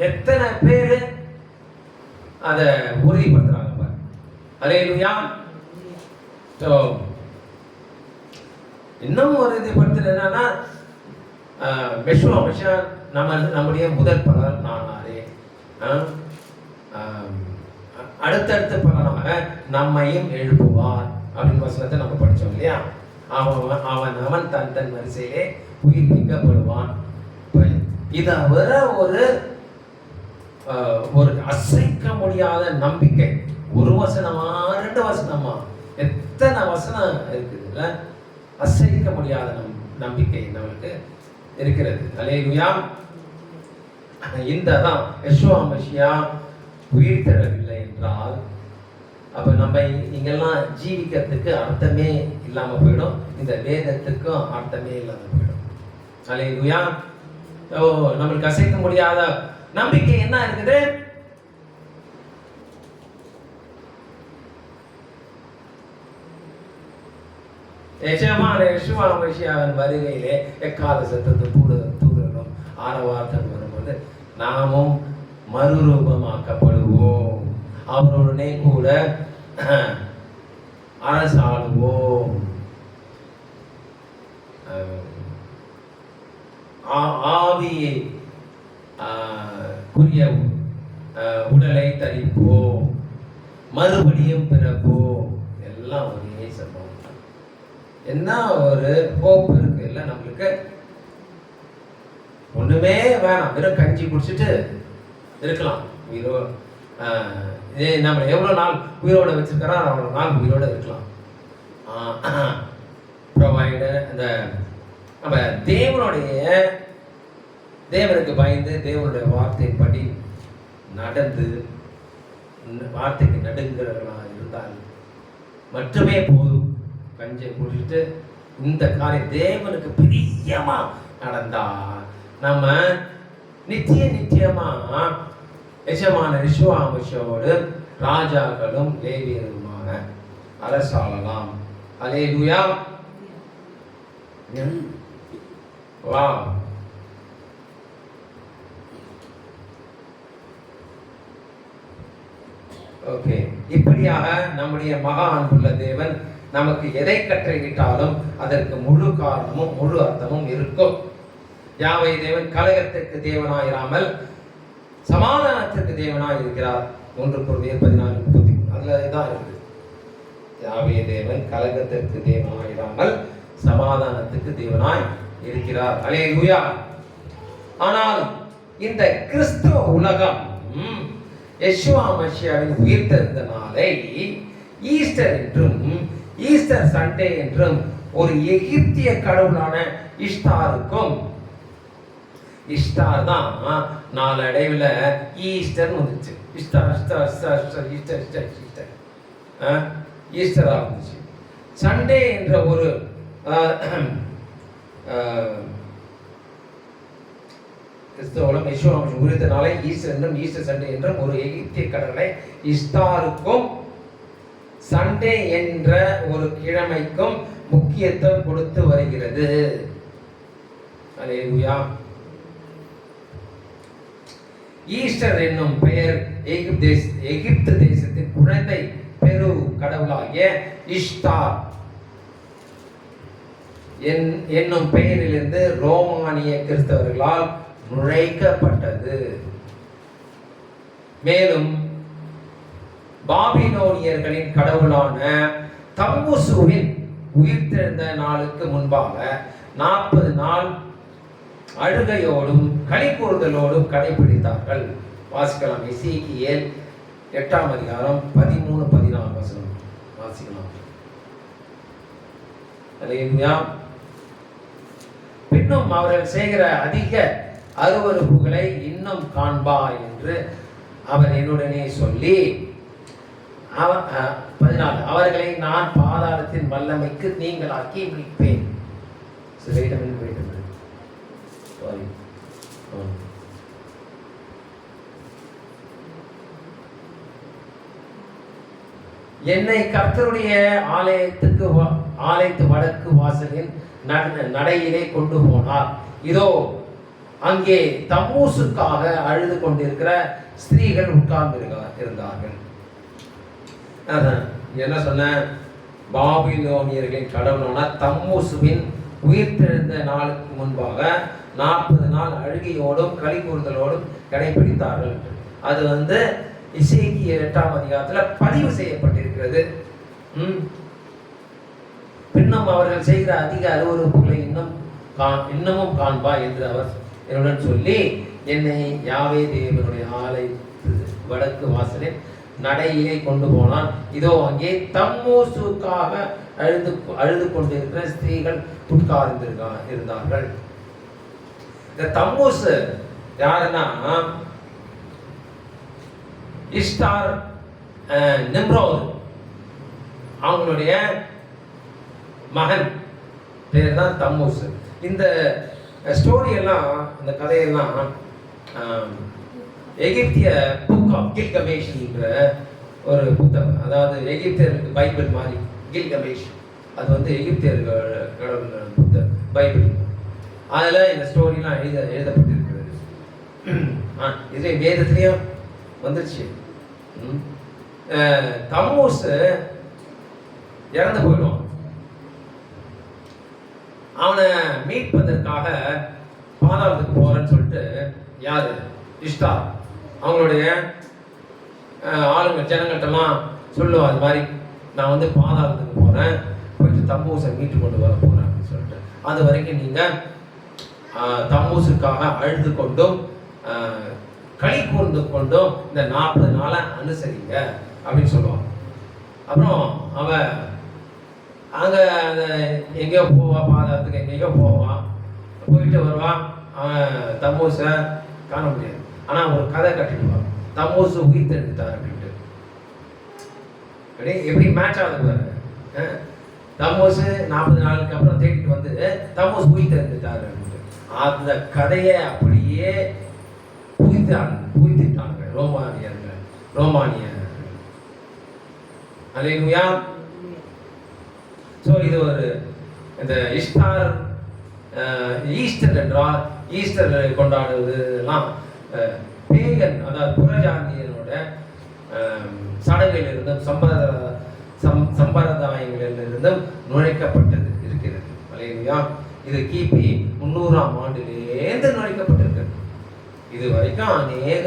எத்தனை பேரு அதை உறுதிப்படுத்துறாங்க பாரு. அல்லேலூயா. இன்னும் ஒரு உறுதிப்படுத்துறது என்னன்னா, யெஷுவா மசியா நம்முடைய முதல் பலன் நானாரே, அடுத்தடுத்த பலனாக நம்மையும் எழுப்புவார் அப்படின்னு வசனத்தை நம்ம படிச்சோம் இல்லையா? அவன் தன் வரிசையிலே உயிர்ப்பிக்கப்படுவான். இதை வர ஒரு அசைக்க முடியாத நம்பிக்கை. ஒரு வசனமா 2 வசனமா எத்தனை வசனம் இருக்குதுல்ல? அசைக்க முடியாத நம்பிக்கை நம்மளுக்கு இருக்கிறது. அல்லேலூயா. இந்த தான் யெஷுவா மசியா உயிர் தரவில்லை என்றால் அப்ப நம்ம இங்கெல்லாம் ஜீவிக்கிறதுக்கு அர்த்தமே இல்லாம போயிடும், இந்த வேதத்துக்கும் அர்த்தமே இல்லாம போயிடும். அல்லேலூயா. நம்மளுக்கு அசைக்க முடியாத நம்பிக்கை என்ன இருக்குது? யெஷுவா மசியாவின் வருகையிலே எக்கால சத்தத்தை தூதரும் ஆரவார்த்தம் வரும்போது நாமும் மறுரூபமாக்கப்படுவோம், அவருடனே கூட அரசாளுவோம். ஆவியை குறிய உடலை தரிப்போம், மறுபடியும் பிறப்போம். எல்லாம் ஒரே சம்பவம். என்ன ஒரு ஹோப் இருக்கு இல்ல நம்மளுக்கு? ஒண்ணுமே வேணாம், வெறும் கஞ்சி குடிச்சிட்டு இருக்கலாம். நம்ம எவ்வளவு நாள் உயிரோட வச்சிருக்கிறா அவ்வளவு நாள் உயிரோட இருக்கலாம். ப்ரொவைடர், அந்த நம்ம தேவனுடைய தேவனுக்கு பயந்து தேவனுடைய வார்த்தையின்படி நடந்து வார்த்தைக்கு நடுங்கிறவர்களாக இருந்தால் மட்டுமே போதும். கஞ்சை குடிச்சிட்டு இந்த காரியம் தேவனுக்கு பிரியமா நடந்தா நம்ம நிச்சயமா எஜமான விஸ்வாமிஷோடு ராஜாக்களும் லேவியருமான அரசாளலாம். அல்லேலூயா. வா ஓகே. இப்படியாக நம்முடைய மகா அன்புள்ள தேவன் நமக்கு எதை கட்டளையிட்டாலும் அதற்கு முழு காரணமும் முழு அர்த்தமும் இருக்கும். யாவை தேவன் கலகத்திற்கு தேவனாயிராமல் சமாதானத்திற்கு தேவனாய் இருக்கிறார். 1 கொரிந்தியர் 14:33 அதுல தான் இருக்கு. யாவை தேவன் கலகத்திற்கு தேவனாயிராமல் சமாதானத்துக்கு தேவனாய் இருக்கிறார். அல்லேலூயா. ஆனால் இந்த கிறிஸ்துவ உலகம் யெஷுவா மசியாவின் உயிர்த்தெழுந்த நாளை ஈஸ்டர் என்றும் ஈஸ்டர் சண்டே என்றும் ஒரு எகிப்திய கடவுளான இஷ்டாருக்கும், இஷ்டார் தான் நாளடைவில் ஈஸ்டர் வந்துச்சு. ஈஸ்டரா இருந்துச்சு. சண்டே என்ற ஒரு கிறிஸ்தவர்களும் யெஷுவாவின் உயிர்த்த நாளை ஈஸ்டர் என்றும் ஈஸ்டர் சண்டே என்றும் ஒரு எகிப்திய கடவுளை இஷ்டாருக்கும் சண்டே என்ற ஒரு கிழமைக்கும் முக்கியத்துவம் கொடுத்து வருகிறது. அல்லேலூயா. ஈஸ்டர் என்னும் பெயர் எகிப்து தேசத்தின் குழந்தை பெரு கடவுளாகிய இஷ்டார் என்னும் பெயரிலிருந்து ரோமானிய கிறிஸ்தவர்களால் நுழைக்கப்பட்டது. மேலும் பாபிலோனியர்களின் கடவுளான தம்மூசுவின் உயிர்த்தெழுந்த நாளுக்கு முன்பாக 40 நாள் அழுகையோடும் களிகூறுதலோடும் கடைபிடித்தார்கள். வாசிக்கலாம். எசேக்கியேல் 8ஆம் அதிகாரம் 13-14 வசனம் வாசிக்கலாம். அல்லேலூயா. பின்னும் அவர்கள் செய்கிற அதிக அருவருப்புகளை இன்னும் காண்பா என்று அவர் என்னுடனே சொல்லி 14 அவர்களை நான் பாதாளத்தின் வல்லமைக்கு நீங்களாக்கி மீட்பேன். என்னை கர்த்தருடைய ஆலயத்து வடக்கு வாசலின் நடையிலே கொண்டு போனார். இதோ அங்கே தம்மூசுக்காக அழுது கொண்டிருக்கிற ஸ்திரீகள் உட்கார்ந்து இருந்தார்கள். என்ன சொன்ன? பாபிலோனியர்களின் கடவுளான தம்மூசுவின் உயிர்த்தெழுந்த நாளுக்கு முன்பாக 40 நாள் அழுகையோடும் களிகூறுதலோடும் கடைபிடித்தார்கள். அது எசேக்கியேல் 8ஆம் அதிகாரத்தில் பதிவு செய்யப்பட்டிருக்கிறது. பின்னும் அவர்கள் செய்கிற அதிக அருவருப்புகளை இன்னமும் காண்பா என்று அவர் என்னுடன் சொல்லி என்னை யாவே தேவனுடைய ஆலயத்து வடக்கு வாசலில் நடையிலே கொண்டு போனான். இதோ அங்கே தம்மூசுக்காக அழுது கொண்டிருக்கிற ஸ்திரீகள் இருந்தார்கள். இந்த தம்மூசு யாருன்னா இஷ்டார் நிம்ரோத் அவங்களுடைய மகன் பேர் தான் தம்மூசு. இந்த ஸ்டோரி எல்லாம், இந்த கதையெல்லாம் எகிப்திய புக் ஆஃப் கில்கமேஷ் என்ற ஒரு புத்தகம், அதாவது எகிப்தியருக்கு பைபிள் மாதிரி கில்கமேஷ், அது எகிப்தியர்கள் புத்தகம் பைபிள். அதில் இந்த ஸ்டோரிலாம் எழுதப்பட்டிருக்கிறது. இதே வேதத்துலேயும் வந்துருச்சு. தம்மூஸ் இறந்து போயிடுவான். அவனை மீட்பதற்காக பாதாளத்துக்கு போறேன்னு சொல்லிட்டு யாரு? இஷ்டார் அவங்களுடைய ஆளுங்க ஜனங்கள்ட்டெல்லாம் சொல்லுவா, அது மாதிரி நான் பாதாளத்துக்கு போறேன், போயிட்டு தம்மூசை மீட்டு கொண்டு வர போறேன் அப்படின்னு சொல்லிட்டு, அது வரைக்கும் நீங்க தம்மூசுக்காக அழுது கொண்டும் களி கூர்ந்து கொண்டும் இந்த 40 நாளை அனுசரிங்க அப்படின்னு சொல்லுவான். அப்புறம் அவன் அங்கே எங்கேயோ போவான், பாதாளத்துக்கு எங்கேயோ போவான், போயிட்டு வருவான். தமோஸை காண முடியாது. ஆனால் ஒரு கதை கட்டிடுவாங்க, தமோஸ் உயிர் தெரிஞ்சுட்டார் அப்படின்ட்டு. எப்படி மேட்ச் ஆகுது பாருங்க. தமோஸ் 40 நாளுக்கு அப்புறம் தேடிட்டு வந்து தமோஸ் உயிர் தெரிஞ்சுட்டார் அப்படின்ட்டு அந்த கதையை அப்படியே புகுத்திட்டாங்க ரோமானியர்கள். அல்லேலூயா. ஸோ இது ஒரு இந்த ஈஸ்டர் என்றால் ஈஸ்டர் கொண்டாடுவதுலாம் பேகன், அதாவது புறஜாதியினோட சடங்கிலிருந்தும் சம்பிரதாயங்களிலிருந்தும் நுழைக்கப்பட்டது இருக்கிறது. அல்லேலூயா. இது கிபி 300ஆம் ஆண்டிலேருந்து நுழைக்கப்பட்டிருக்கிறது. இது வரைக்கும் அநேக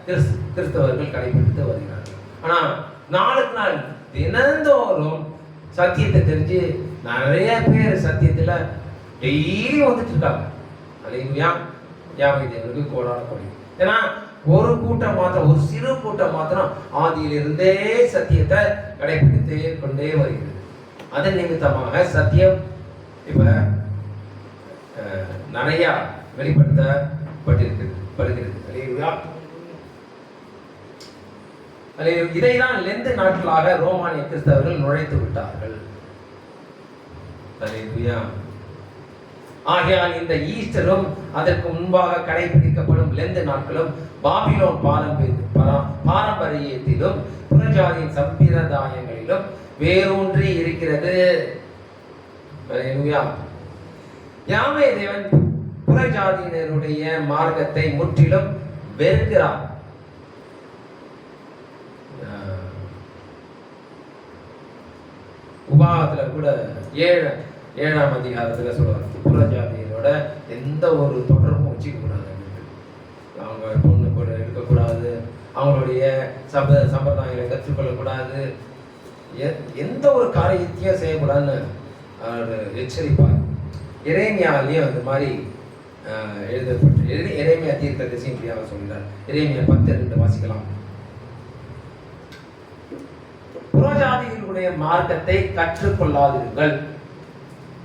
கிறிஸ்தவர்கள் கடைபிடித்து வருகிறார்கள். ஆனால் நாளுக்கு நாள் தினந்தோறும் சத்தியத்தை தெரிஞ்சு நிறைய பேர் சத்தியத்தில் டெய்லி வந்துட்டு இருக்காங்க. அல்லேலூயா. யாவை தேவனுக்கு கோடான கோடி. ஏன்னா ஒரு கூட்டம் மாத்திரம், ஒரு சிறு கூட்டம் மாத்திரம் ஆதியிலிருந்தே சத்தியத்தை கடைபிடித்து கொண்டே வருகிறது. அதன் நிமித்தமாக சத்தியம் இப்ப நிறைய வெளிப்படுத்தப்பட்டிருக்கிறது. இதைதான் லெந்து நாட்களாக ரோமானிய கிறிஸ்தவர்கள் நுழைத்து விட்டார்கள். ஆகையால் இந்த ஈஸ்டரும் அதற்கு முன்பாக கடைபிடிக்கப்படும் லெந்து நாட்களும் பாபிலோன் பாரம்பரியத்திலும் புறஜாதியின் சம்பிரதாயங்களிலும் வேரூன்றி இருக்கிறது. யாவே தேவன் புறஜாதியினருடைய மார்க்கத்தை முற்றிலும் வெறுக்கிறார். உபாகத்துல கூட 7ஆம் அதிகாரத்துல சொல்லுவாங்க, புறஜாதியினோட எந்த ஒரு தொடர்பும் வச்சுக்க கூடாது. அவங்க பொண்ணு கூட இருக்கக்கூடாது, அவங்களுடைய சம்பிரதாயங்களை கற்றுக்கொள்ளக்கூடாது, எந்த ஒரு காரியத்தையும் செய்யக்கூடாதுன்னு அவர் எச்சரிப்பார். எரேமியாவிலையும் அந்த மாதிரி எழுதப்பட்டு எரேமியா தீர்க்கதரிசி இப்படியாக சொல்கிறார். எரேமியா 10:2 வாசிக்கலாம். புறஜாதிகளுடைய மார்க்கத்தை கற்றுக்கொள்ளாதீர்கள்.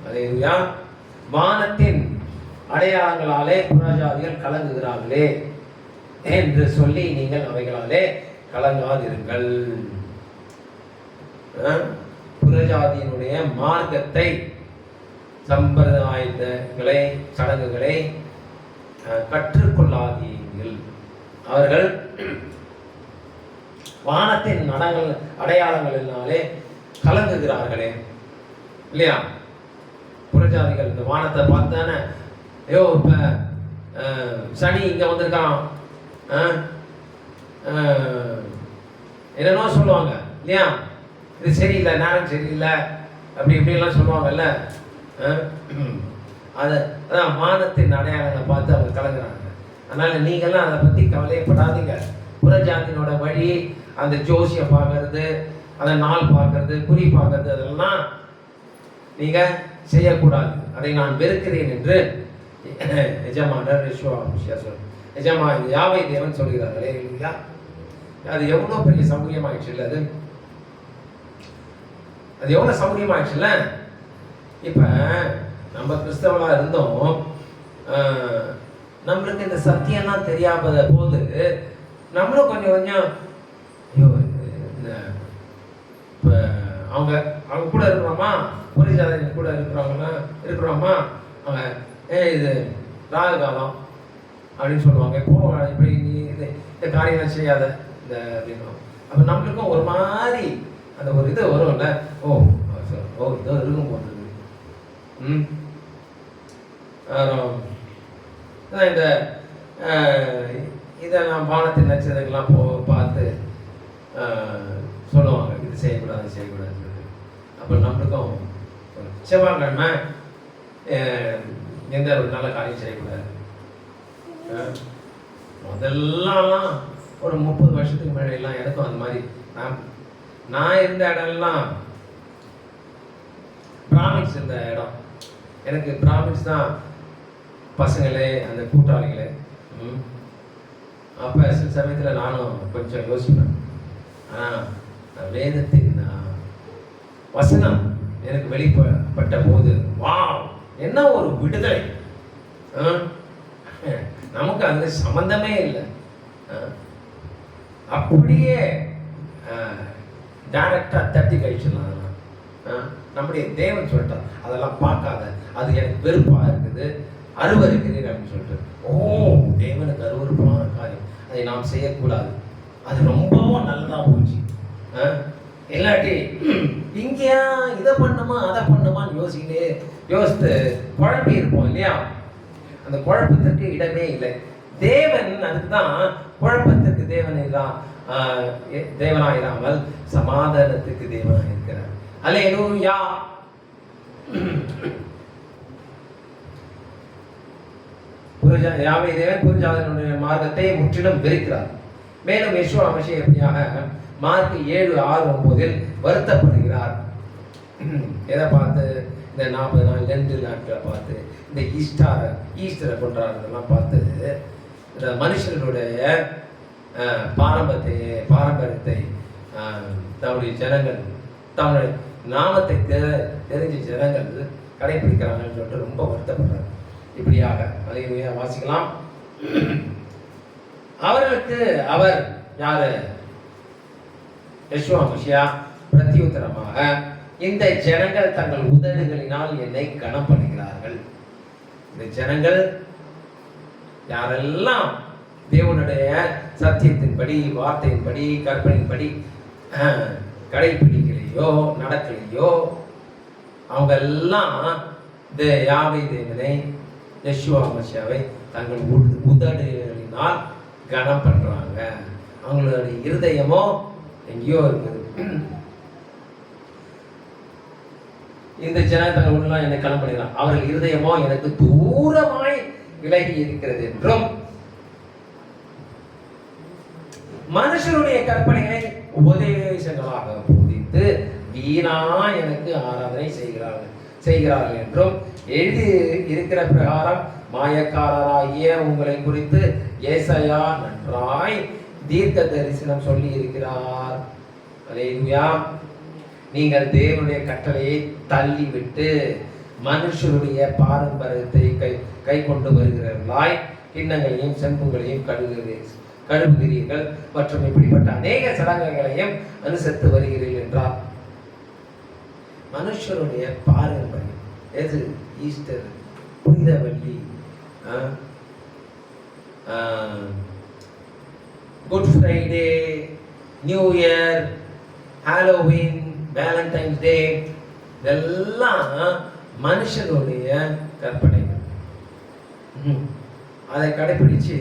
அல்லேலூயா. வானத்தின் அடையாளங்களாலே புறஜாதிகள் கலங்குகிறார்களே என்று சொல்லி நீங்கள் அவைகளாலே கலங்காதிருங்கள். புறஜாதியினுடைய மார்க்கத்தை, சம்பிரதாயங்களை, சடங்குகளை கற்றுக்கொள்ளாதீர்கள். அவர்கள் வானத்தின் அடையாளங்களினாலே கலங்குகிறார்களே இல்லையா? புறஜாதிகள் இந்த வானத்தை பார்த்தானே, ஐயோ இப்ப சனி இங்க வந்திருக்கான், என்னென்னோ சொல்லுவாங்க இல்லையா? இது சரியில்லை, நேரம் சரியில்லை, அப்படி இப்படிலாம் சொல்லுவாங்கல்ல. அதான் வானத்தின் அடையாளங்களை பார்த்து அவங்க கலங்குறாங்க. அதனால நீங்கள்லாம் அதை பற்றி கவலையப்படாதீங்க. புறஜாதியினோட வழி, அந்த ஜோசியம் பார்க்கறது, அந்த நாள் பார்க்கறது, குறி பார்க்கறது, அதெல்லாம் நீங்க செய்யக்கூடாது. அதை நான் வெறுக்கிறேன் என்று எஜமானர் யாவை தேவன் சொல்கிறார்களே இல்லையா? அது எவ்வளோ பெரிய சௌகரியமாயிடுச்சு இல்லை? அது எவ்வளோ சௌகரியமாயிடுச்சுல்ல? இப்ப நம்ம கிறிஸ்தவனா இருந்தோம், நம்மளுக்கு இந்த சத்தியம்லாம் தெரியாத போது நம்மளும் கொஞ்சம் கொஞ்சம் ஐயோ இப்போ அவங்க கூட இருக்கிறோமா, ஒரு ஜாதி கூட இருக்கிறோமா, அவங்க இது ராகு காலம் அப்படின்னு சொல்லுவாங்க, இப்போ இப்படி நீ இந்த காரியம் செய்யாத இந்த அப்படின்னு. அப்போ நம்மளுக்கும் ஒரு மாதிரி அந்த ஒரு இது வரும்ல, ஓ இதோ இருக்கும் போகிறது. இந்த இதை நான் வானத்தின் நட்சத்திரங்கள்லாம் பார்த்து சொல்லுவாங்க, இது செய்யக்கூடாது செய்யக்கூடாது. அப்போ நம்மளுக்கும் செவ்வாய்க்கிழமை எந்த ஒரு நல்ல காரியம் செய்யக்கூடாது. முதல்லாம் ஒரு 30 வருஷத்துக்கு முன்னாடிலாம் எனக்கும் அந்த மாதிரி, நான் இருந்த இடம்லாம் பிராமின்ஸ் இருந்த இடம். எனக்கு பிராமின்ஸ் தான் பசங்களே, அந்த கூட்டாளிகளே. அப்போ சில சமயத்தில் நானும் கொஞ்சம் யோசிப்பேன். ஆனால் வேதத்தின் வசனம் எனக்கு வெளிப்பட்ட போது, வா என்ன ஒரு விடுதலை! நமக்கு அது சம்பந்தமே இல்லை. அப்படியே டைரக்டா தட்டி கழிச்சிடலாம். நம்முடைய தேவன் சொல்லிட்டார், அதெல்லாம் பார்க்காத, அது எனக்கு வெறுப்பா இருக்குது, அருவருக்கிறீர் அப்படின்னு சொல்லிட்டு. ஓ, தேவனுக்கு அருவருப்பான காரியம், அதை நாம் செய்யக்கூடாது. அது ரொம்பவும் நல்லதா போச்சு. இல்லாட்டி இங்கேயா இதை பண்ணுமா அதை பண்ணுமான்னு யோசித்து குழம்பி இருப்போம் இல்லையா? அந்த குழப்பத்திற்கு இடமே இல்லை. தேவன் அதுக்கு தான் குழப்பத்திற்கு தேவனாயிராமல் சமாதானத்துக்கு தேவனாக இருக்கிறார். அல்லேலூயா. யாவே தேவன் புரிஜாதனுடைய மார்க்கத்தை முற்றிலும் வெறுக்கிறார். மேலும் யெஷுவா மசீஹ் எப்படியாக மார்க் 7:6-9 வருத்தப்படுகிறார். எதை பார்த்து? இந்த 40 நாள் லெண்டு நாட்களை பார்த்து, இந்த ஈஸ்டரை கொண்டாடுறதெல்லாம் பார்த்து, இந்த மனுஷர்களுடைய பாரம்பரியத்தை தன்னுடைய ஜனங்கள், தன்னுடைய நாமத்தை தெரிஞ்ச ஜனங்கள் கடைபிடிக்கிறாங்கன்னு சொல்லிட்டு ரொம்ப வருத்தப்படுறாங்க. இப்படியாக அதை வாசிக்கலாம். அவர்களுக்கு அவர் யாரு? யெஷுவா மசீஹ் பிரத்யுத்தரமாக, இந்த ஜனங்கள் தங்கள் உதடுகளினால் என்னை கனம் பண்ணுகிறார்கள். இந்த ஜனங்கள் யாரெல்லாம் தேவனுடைய சத்தியத்தின்படி, வார்த்தையின்படி, கற்பனையின்படி கடைபிடிக்கலையோ, நடக்கலையோ, அவங்க எல்லாம் இந்த யாவே தேவனை, யெஷுவா மசீஹை தங்கள் உதடுகளினால் கனம் பண்றாங்க. அவங்களுடைய இருதயமோ எங்கேயோ இருக்குது. இந்த ஜனங்கள் உள்ள என்னை கனம் பண்ணுகிறான், அவர்கள் இருதயமோ எனக்கு தூரமாய் விலகி இருக்கிறது என்றும், மனுஷருடைய கற்பனைகளை உபதேசங்களாக போதித்து வீணா எனக்கு ஆராதனை செய்கிறார்கள் என்றும் எழுதி இருக்கிற பிரகாரம் மாயக்காரராகிய உங்களை குறித்து ஏசாயா நன்றாய் தீர்க்க தரிசனம் சொல்லி இருக்கிறார். அல்லேலூயா. நீங்கள் தேவனுடைய கட்டளையை தள்ளிவிட்டு மனுஷருடைய பாரம்பரியத்தை கை கொண்டு வருகிறவர்களாய் கிண்ணங்களையும் செம்புகளையும் கழுவுகிறீர்கள் மற்றும் இப்படிப்பட்ட அநேக சடங்குகளையும் அனுசரித்து வருகிறீர்கள் என்றார். மனுஷருடைய பாரம்பரியம் எது? ஈஸ்டர், புனித வெள்ளி, good Friday, new year, Halloween, Valentine's day, இதெல்லாம் மனுஷனுடைய கற்பனைகள். அதை கடைபிடிச்சு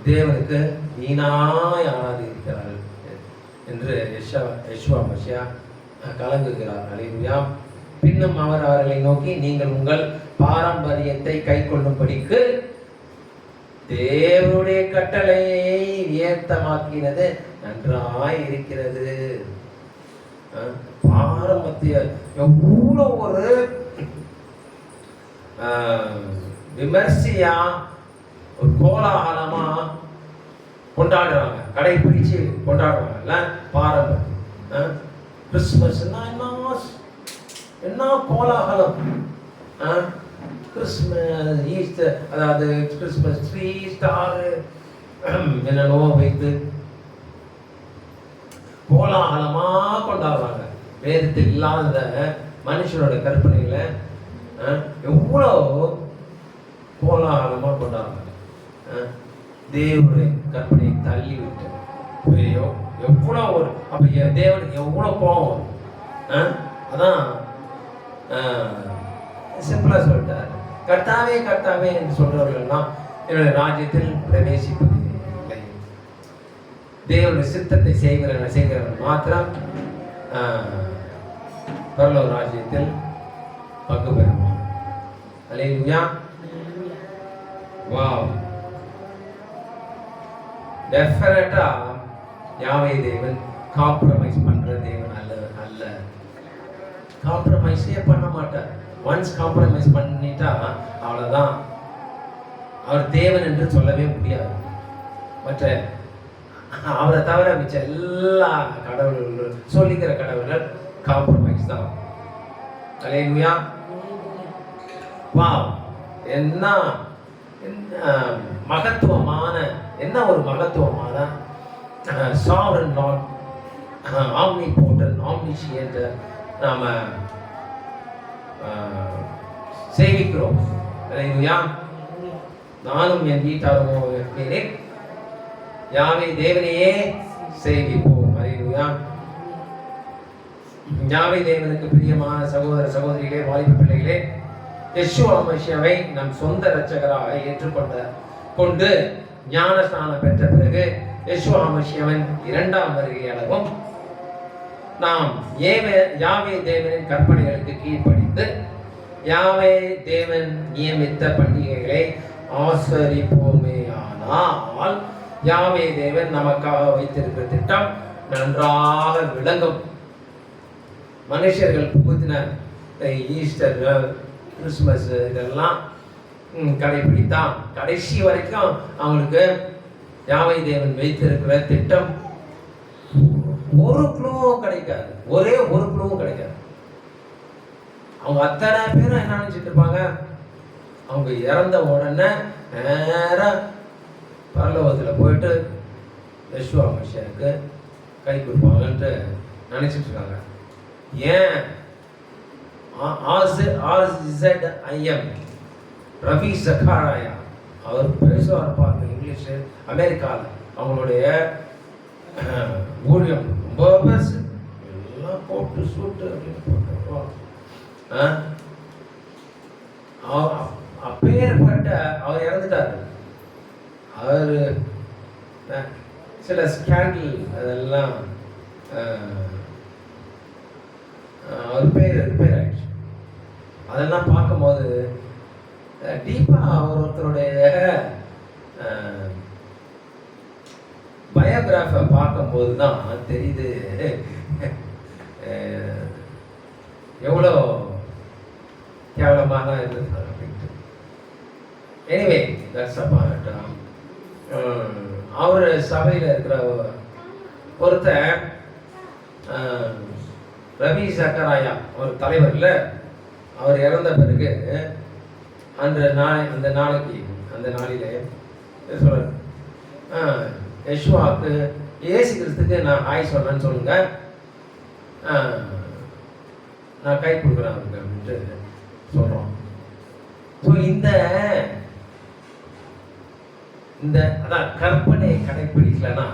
தேவனுக்கு வீணாய் ஆராதிக்கிறார்கள் என்று யெஷுவா மசீஹ் கலங்குகிறார். அல்லேலூயா. பின்னும் அவர் அவர்களை நோக்கி, நீங்கள் உங்கள் பாரம்பரியத்தை கை கொள்ளும்படிக்கு தேவனுடைய கட்டளையை வியர்த்தமாக்கினது நன்றாய் இருக்கிறது. பாரம்பரிய எவ்வளோ ஒரு விமர்சையா, ஒரு கோலாகலமா கொண்டாடுறாங்க, கடைபிடிச்சு கொண்டாடுவாங்கல்ல பாரம்பரியம். கிறிஸ்துமஸ் என்ன கோலாகலம்! கிறிஸ்துமஸ், ஈஸ்டர், அதாவது கிறிஸ்துமஸ் ட்ரீ, ஸ்டார் என்னென்னோ வைத்து கோலாகலமா கொண்டாடுறாங்க. வேதத்தில் இல்லாத மனுஷனோட கற்பனைகளை எவ்வளோ கோலாகலமா கொண்டாடுறாங்க. தேவனுடைய கற்பனையை தள்ளி விட்டு எவ்வளோ ஒரு அப்ப தேவனுக்கு எவ்வளோ கோபம்! அதான் சிம்பிளா சொல்லிட்டார், கர்த்தாவே கர்த்தாவே என்று சொல்றவர்கள்லாம் என்னுடைய ராஜ்யத்தில் பிரவேசிப்பது இல்லை. தேவனுடைய சித்தத்தை செய்கிறவர்கள் மாத்திரம் பரலோக ராஜ்யத்தில் பங்கு பெறுவோம். அல்லேலூயா. வாவ். டெஃபினட்டா யாவே தேவன் காம்ப்ரமைஸ் பண்ற தேவன் அல்ல. காம்ப்ரமைஸே பண்ண மாட்டார். ஒன்ஸ் காம்ப்ரமைஸ் பண்ணிட்டா அவ்வளவுதான், அவர் தேவன் என்று சொல்லவே முடியாது. மற்ற அவரை தவிர மிச்ச எல்லா கடவுள்கள், சொல்லிக்கிற கடவுள்கள் காம்ப்ரமைஸ் தான். அல்லேலூயா. வாவ். என்ன மகத்துவமான என்ன ஒரு மகத்துவமான சாவரன் லார்ட், ஆம்னிபோட்டன்ட், ஆம்னிசியன்ட் நாம சேவிக்கிறோம். அல்லேலூயா. நானும் என் வீட்டாரும் யாவே தேவனையே சேவிப்போம். அல்லேலூயா. யாவே தேவனுக்கு பிரியமான சகோதர சகோதரிகளே, வாலிப பிள்ளைகளே, யெஷுவா மசியாவை நம் சொந்த இரட்சகராக கொண்டு ஞான ஸ்நானம் பெற்ற பிறகு யெஷுவா மசியாவின் இரண்டாம் வருகை அளவும் நாம் யாவே தேவனின் கற்பனைகளுக்கு கீழ்ப்படிந்து யாவே தேவன் நியமித்த பண்டிகைகளை ஆசரிப்போமேயானால் யாவே தேவன் நமக்காக வைத்திருக்கிற திட்டம் நன்றாக விளங்கும். மனுஷர்கள் புகுத்தின ஈஸ்டர், கிறிஸ்துமஸ் இதெல்லாம் கடைபிடித்தான் கடைசி வரைக்கும் அவங்களுக்கு யாவை தேவன் வைத்திருக்கிற திட்டம் ஒரு குழுவும் கிடைக்காது, ஒரே ஒரு குழுவும் கிடைக்காது. அவங்க அத்தனை பேரும் என்ன நினைச்சிட்டு இருப்பாங்க, அவங்க இறந்த உடனே நேரம் பரலோகத்தில் போயிட்டு யெஷுவா மசியாவுக்கு கை கொடுப்பாங்கன்ட்டு நினைச்சிட்டு இருக்காங்க. ஏன் RZIM ரவி சகாராயா அவர் பேசுவார் பாருங்க இங்கிலீஷ். அமெரிக்காவில் அவங்களுடைய ஊழியம் ரொம்ப பெருசு, எல்லாம் போட்டு சூட்டு அப்படின்னு போட்டு அப்பேற்பட்ட அவர் இறந்துட்டாரு. அவர் சில ஸ்கேண்டில் அதெல்லாம் அவர் பேர் ஆயிடுச்சு. அதெல்லாம் பார்க்கும்போது டீப்பாக அவர் ஒருத்தருடைய பயோகிராஃபை பார்க்கும்போது தான் தெரியுது எவ்வளோ கேவலமாக இருந்திருக்காங்க அப்படின்ட்டு. Anyway that's abort. அவர் சபையில் இருக்கிற ஒருத்தர் ரவி சக்கராயா ஒரு தலைவர்ல அவர் இறந்த பிறகு அந்த நாளிலே சொல்ற யெஷுவாவுக்கு இயேசு கிறிஸ்துக்கு நான் ஹாய் சொன்னேன்னு சொல்லுங்க, நான் கை கொடுக்குறேன் அவருக்கு அப்படின்ட்டு சொல்றோம். ஸோ இந்த அதான் கற்பனை கடைப்பிடிக்கலன்னா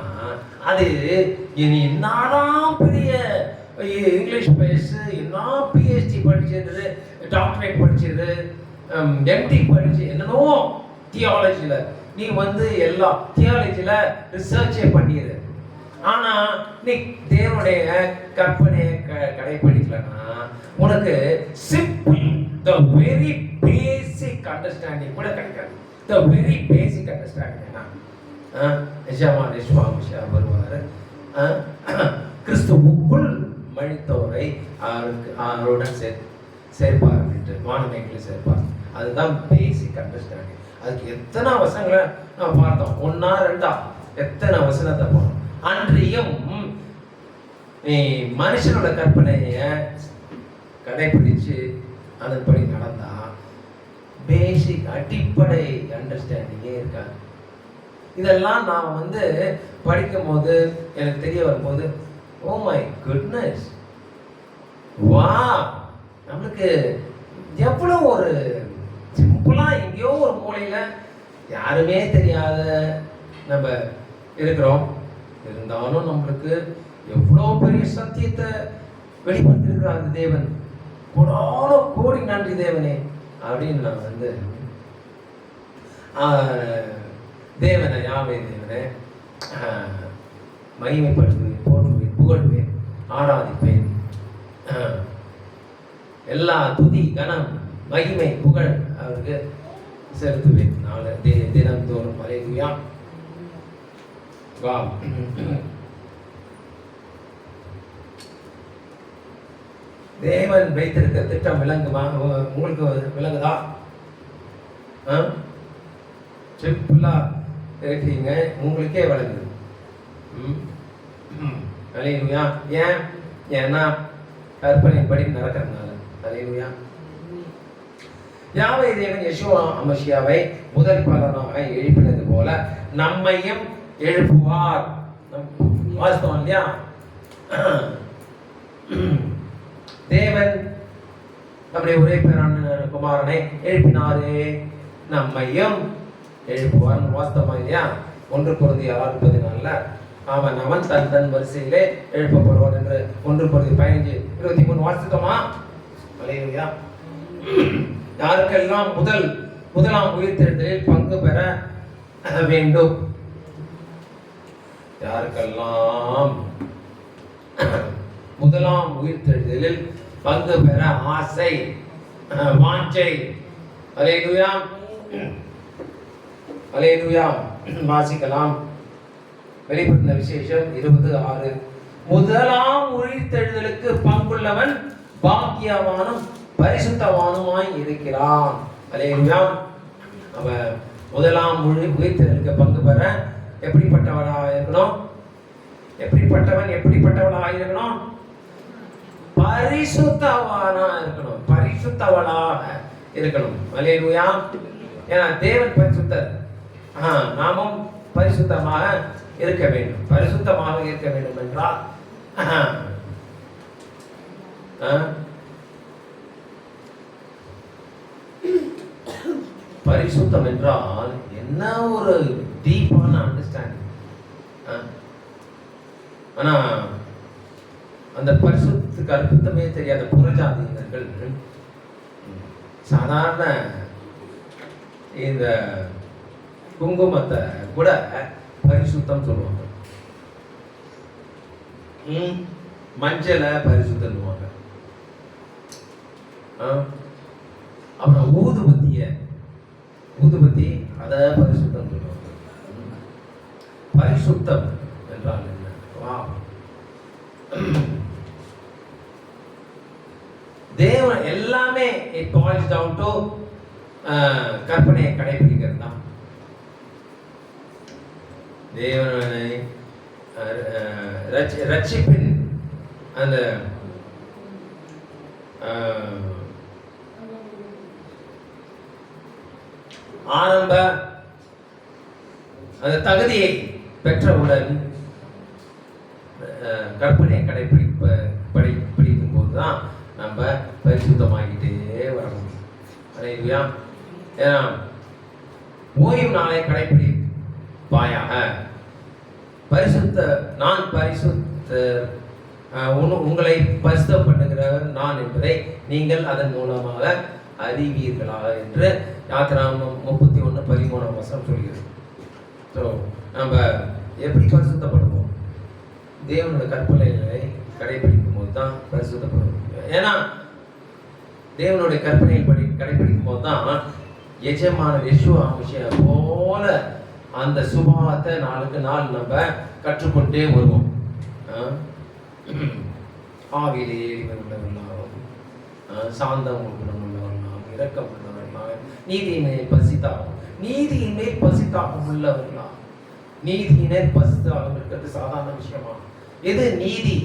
அது இனி என்னதான் பெரிய இங்கிலீஷ் பேசு, என்ன பிஹெச்டி படிச்சது, டாக்டரேட் படிச்சது, எம்டி படிச்சு என்னன்னோ தியாலஜியில் நீ எல்லா தியாலஜியில் ரிசர்ச்சே பண்ணிடு. ஆனால் நீ தேவனுடைய கற்பனையை கடைப்பிடிக்கலன்னா உனக்கு simple the very basic understanding கூட கிடைக்காது. த வெரி பேசிக் அண்டர்ஸ்டாண்டிங் என்ன வருவார், கிறிஸ்துவுக்குள் மழித்தோரை அவருடன் சேர்ப்பார் அப்படின்ட்டு வானமைகளை சேர்ப்பார். அதுதான் பேசிக் அண்டர்ஸ்டாண்டிங். அதுக்கு எத்தனை வசங்களை நம்ம பார்த்தோம், 1 2 எத்தனை வசனத்தை பார்த்தோம். அன்றியும் நீ மனுஷனோட கற்பனைய கடைபிடிச்சு அதன்படி நடந்தா பேசிக் அடிப்படை அண்டர்ஸ்டாண்டிங்கே இருக்காது. இதெல்லாம் நான் படிக்கும் போது எனக்கு தெரிய வரும்போது ஓ மை குட்னஸ், வா, நம்மளுக்கு எவ்வளோ ஒரு சிம்பிளா எங்கேயோ ஒரு மூலையில யாருமே தெரியாத நம்ம இருக்கிறோம். இருந்தாலும் நம்மளுக்கு எவ்வளோ பெரிய சத்தியத்தை வெளிப்படுத்திருக்கிறார் அந்த தேவன். கோடி நன்றி தேவனே அப்படின்னு நான் தேவனை யாவே தேவனை மகிமைப்படுத்துவேன், போற்றுவேன், புகழ்வேன், ஆராதிப்பேன். எல்லா துதி கனம் மகிமை புகழ் அவருக்கு செலுத்துவேன் தினந்தோறும். அல்லேலூயா. தேவன் வைத்திருக்க திட்டம் விளங்குமா? உங்களுக்கு விளங்குதா? சிம்பிளா இருக்கீங்க, உங்களுக்கே விளங்குது. அல்லேலூயா. ஏன்னா கற்பனைப்படி நடக்கிறதுனால. அல்லேலூயா. யாவே தேவன் யெஷுவா அமசியாவை முதல் பலனாக எழுப்பினது போல நம்மையும் எழுப்புவார். வாஸ்தவம் இல்லையா? தேவன் நம்முடைய ஒரே பேரான குமாரனை எழுப்பினாரே, நம்மையும் எழுப்புவார். வாஸ்தவமா இல்லையா? 1 கொரிந்தியர் 6:14 அவன் தன் தன் வரிசையிலே எழுப்பப்படுவான் என்று 1 கொரிந்தியர் 15:23 வாசித்தோமா? அல்லேலூயா. யாருக்கெல்லாம் முதலாம் உயிர்த்தெழுதலில் பங்கு பெற வேண்டும்? யாருக்கெல்லாம் முதலாம் உயிர்த்தெழுதலில் பங்கு பெற ஆசை, வாஞ்சை. அல்லேலூயா, அல்லேலூயா. வாசிக்கலாம். வெளிப்படுத்தின விசேஷம் 20:6. முதலாம் உயிர்த்தெழுதலுக்கு பங்குள்ளவன் பாக்கியவானும் பரிசுத்தவானுமாய் இருக்கிறான். அல்லேலூயா. அவன் முதலாம் உயிர்த்தெழுதலுக்கு பங்கு பெற எப்படிப்பட்டவனாக இருக்கணும்? எப்படிப்பட்டவளாக இருக்கணும்? பரிசுத்தவானா இருக்கணும், பரிசுத்தவளாக இருக்கணும். அல்லேலூயா. ஏன்னா தேவன் பரிசுத்தர், நாமும் பரிசுத்தமாக இருக்க வேண்டும். பரிசுத்தமாக இருக்க வேண்டும் என்றால் பரிசுத்தம் என்றால் என்ன ஒரு டீப்பான அண்டர்ஸ்டாண்டிங். ஆனா அந்த பரிசுத்தத்துக்கு அர்த்தமே தெரியாத புறஜாதியினர்கள் சாதாரண இந்த குங்குமத்தை கூட பரிசுத்தம் சொல்லுவாங்க, மஞ்சளை பரிசுத்தம் சொல்லுவாங்க, அப்புறம் ஊதுபத்தி அதை பரிசுத்தம் சொல்லுவாங்க. பரிசுத்தம் என்றால் என்ன? தேவன் எல்லாமே it boils down to கற்பனையை கடைபிடிக்கிறது தான். தேவனை ரட்சிப்பின் அந்த ஆரம்ப அந்த தகுதியை பெற்றவுடன் கற்பனையை படிக்கும் போது தான் நம்ம பரிசுத்தமாகிட்டே வரணும். அல்லேலூயா. ஏன்னா ஓய்வு நாளை கடைபிடிப்பாயாக. நான் பரிசுத்தர், உங்களை பரிசுத்தம் பண்ணுகிறவர் நான் என்பதை நீங்கள் அதன் மூலமாக அறிவீர்களாக என்று யாத்திராகமம் 31:13 சொல்கிறது. ஸோ நம்ம எப்படி பரிசுத்தப்படுவோம்? தேவனோட கற்பனைகளை கடைபிடிக்கும் போது தான் பரிசுத்தப்படுவோம். ஏன்னா தேவனுடைய கற்பனையை கடைபிடிக்கும் போது தான் எஜமான யெஷுவா அமசியா போல அந்த சுபாவத்தை நாளுக்கு நாள் நம்ம கற்றுக்கொண்டே வருவோம். ஆவிலே உள்ளவர்களாகவும், சாந்தம் உள்ளவர்களாகவும், இரக்கம் உள்ளவர்களாகவும், நீதியினை பசித்தாகவும் உள்ளவர்களாகும். நீதியினர் பசித்தாகவும் இருக்கிறது சாதாரண விஷயமா? எது நீதி?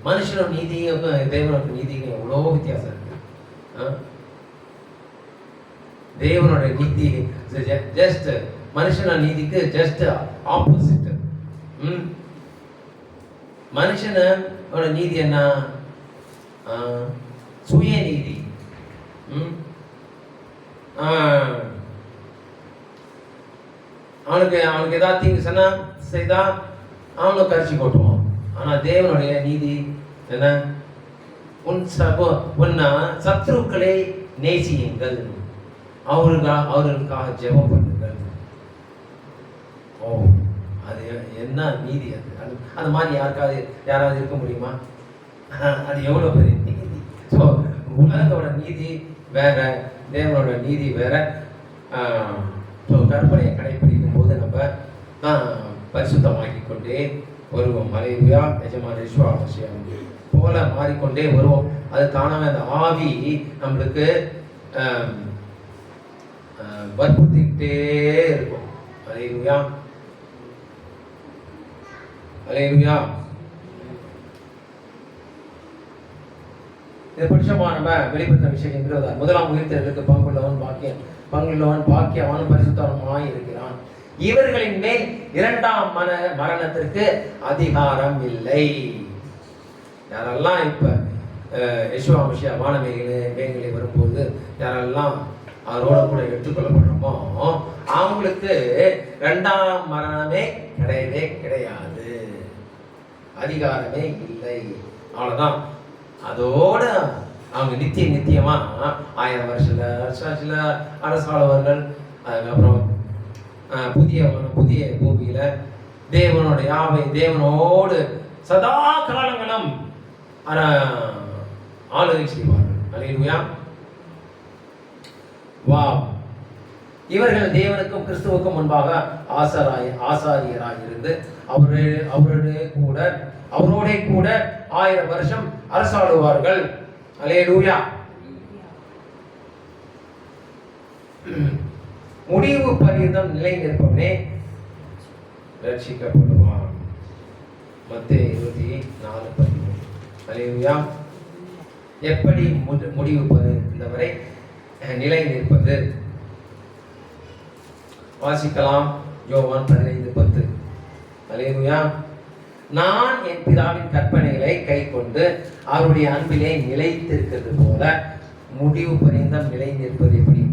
மனுஷனும் நீதியும் தேவனுக்கு நீதியும் எவ்வளோ வித்தியாசம் இருக்கு. தேவனோட நீதி ஜஸ்ட் மனுஷனோட நீதிக்கு ஜஸ்ட் ஆப்போசிட். மனுஷனோட நீதி என்ன? சுய நீதி. அவனுக்கு ஏதாவது தீங்கு செய்தா அவனும் கரிசி கொட்டுவான். ஆனா தேவனுடைய நீதி என்ன? உன் சத்ருக்களை நேசியுங்கள், அவர்களுக்காக ஜெபம் பண்ணுங்கள். ஓ, அது என்ன நீதி? அது மாதிரி யாராவது இருக்க முடியுமா? அது எவ்வளவு பெரிய நீதி! ஸோ உலகத்தோட நீதி வேற, தேவனோட நீதி வேற. ஸோ கற்பனையை கடைபிடிக்கும் போது நம்ம தான் பரிசுத்தமாக்கி கொண்டே வருவோம். அல்லேலூயா. எஜமான யெஷுவா அமசியா போல மாறிக்கொண்டே வருவோம். அது தானாக அந்த ஆவி நம்மளுக்கு வற்புறுத்திக்கிட்டே இருக்கும். அல்லேலூயா, அல்லேலூயா. இது புருஷமா நம்ம வெளிப்படுத்த விஷயம் 20 முதலாம் உயிர்த்தெழுதலுக்கு பங்குள்ளவன் பாக்கியவான் பரிசுத்தவானுமாய் இருக்கிறான். இவர்களின் மேல் இரண்டாம் மரணத்திற்கு அதிகாரம் இல்லை. யாரெல்லாம் இப்ப யெஷுவா மசியா வானமேகலை வரும்போது யாரெல்லாம் அவரோட கூட எடுத்துக்கொள்ளப்படுறோமோ அவங்களுக்கு இரண்டாம் மரணமே கிடையவே கிடையாது, அதிகாரமே இல்லை. அவ்வளவுதான். அதோட அவங்க நித்தியமா 1000 வருஷத்துல அரசாளவர்கள், அதுக்கப்புறம் புதிய பூமியில தேவனோடு சதா காலங்களும் ஆளுகை செய்வார்கள். அல்லேலூயா. வாவ். இவர்கள் தேவனுக்கும் கிறிஸ்துவுக்கும் முன்பாக ஆசாரியராய் இருந்து அவரோட கூட 1000 வருஷம் அரசாளுவார்கள். அல்லேலூயா. முடிவு பரியந்தம் நிலை நிற்பவனே ரட்சிக்கப்படுவான். மத்தேயு 24:13. அல்லேலூயா. எப்படி முடிவு பரியந்தவரை நிலை நிற்பது? வாசிக்கலாம். யோவான் 15:10. அல்லேலூயா. நான் என் பிதாவின் கற்பனைகளை கை கொண்டு அவருடைய அன்பிலே நிலைத்திருக்கிறது போல முடிவு பரியந்தம் நிலை நிற்பது எப்படி?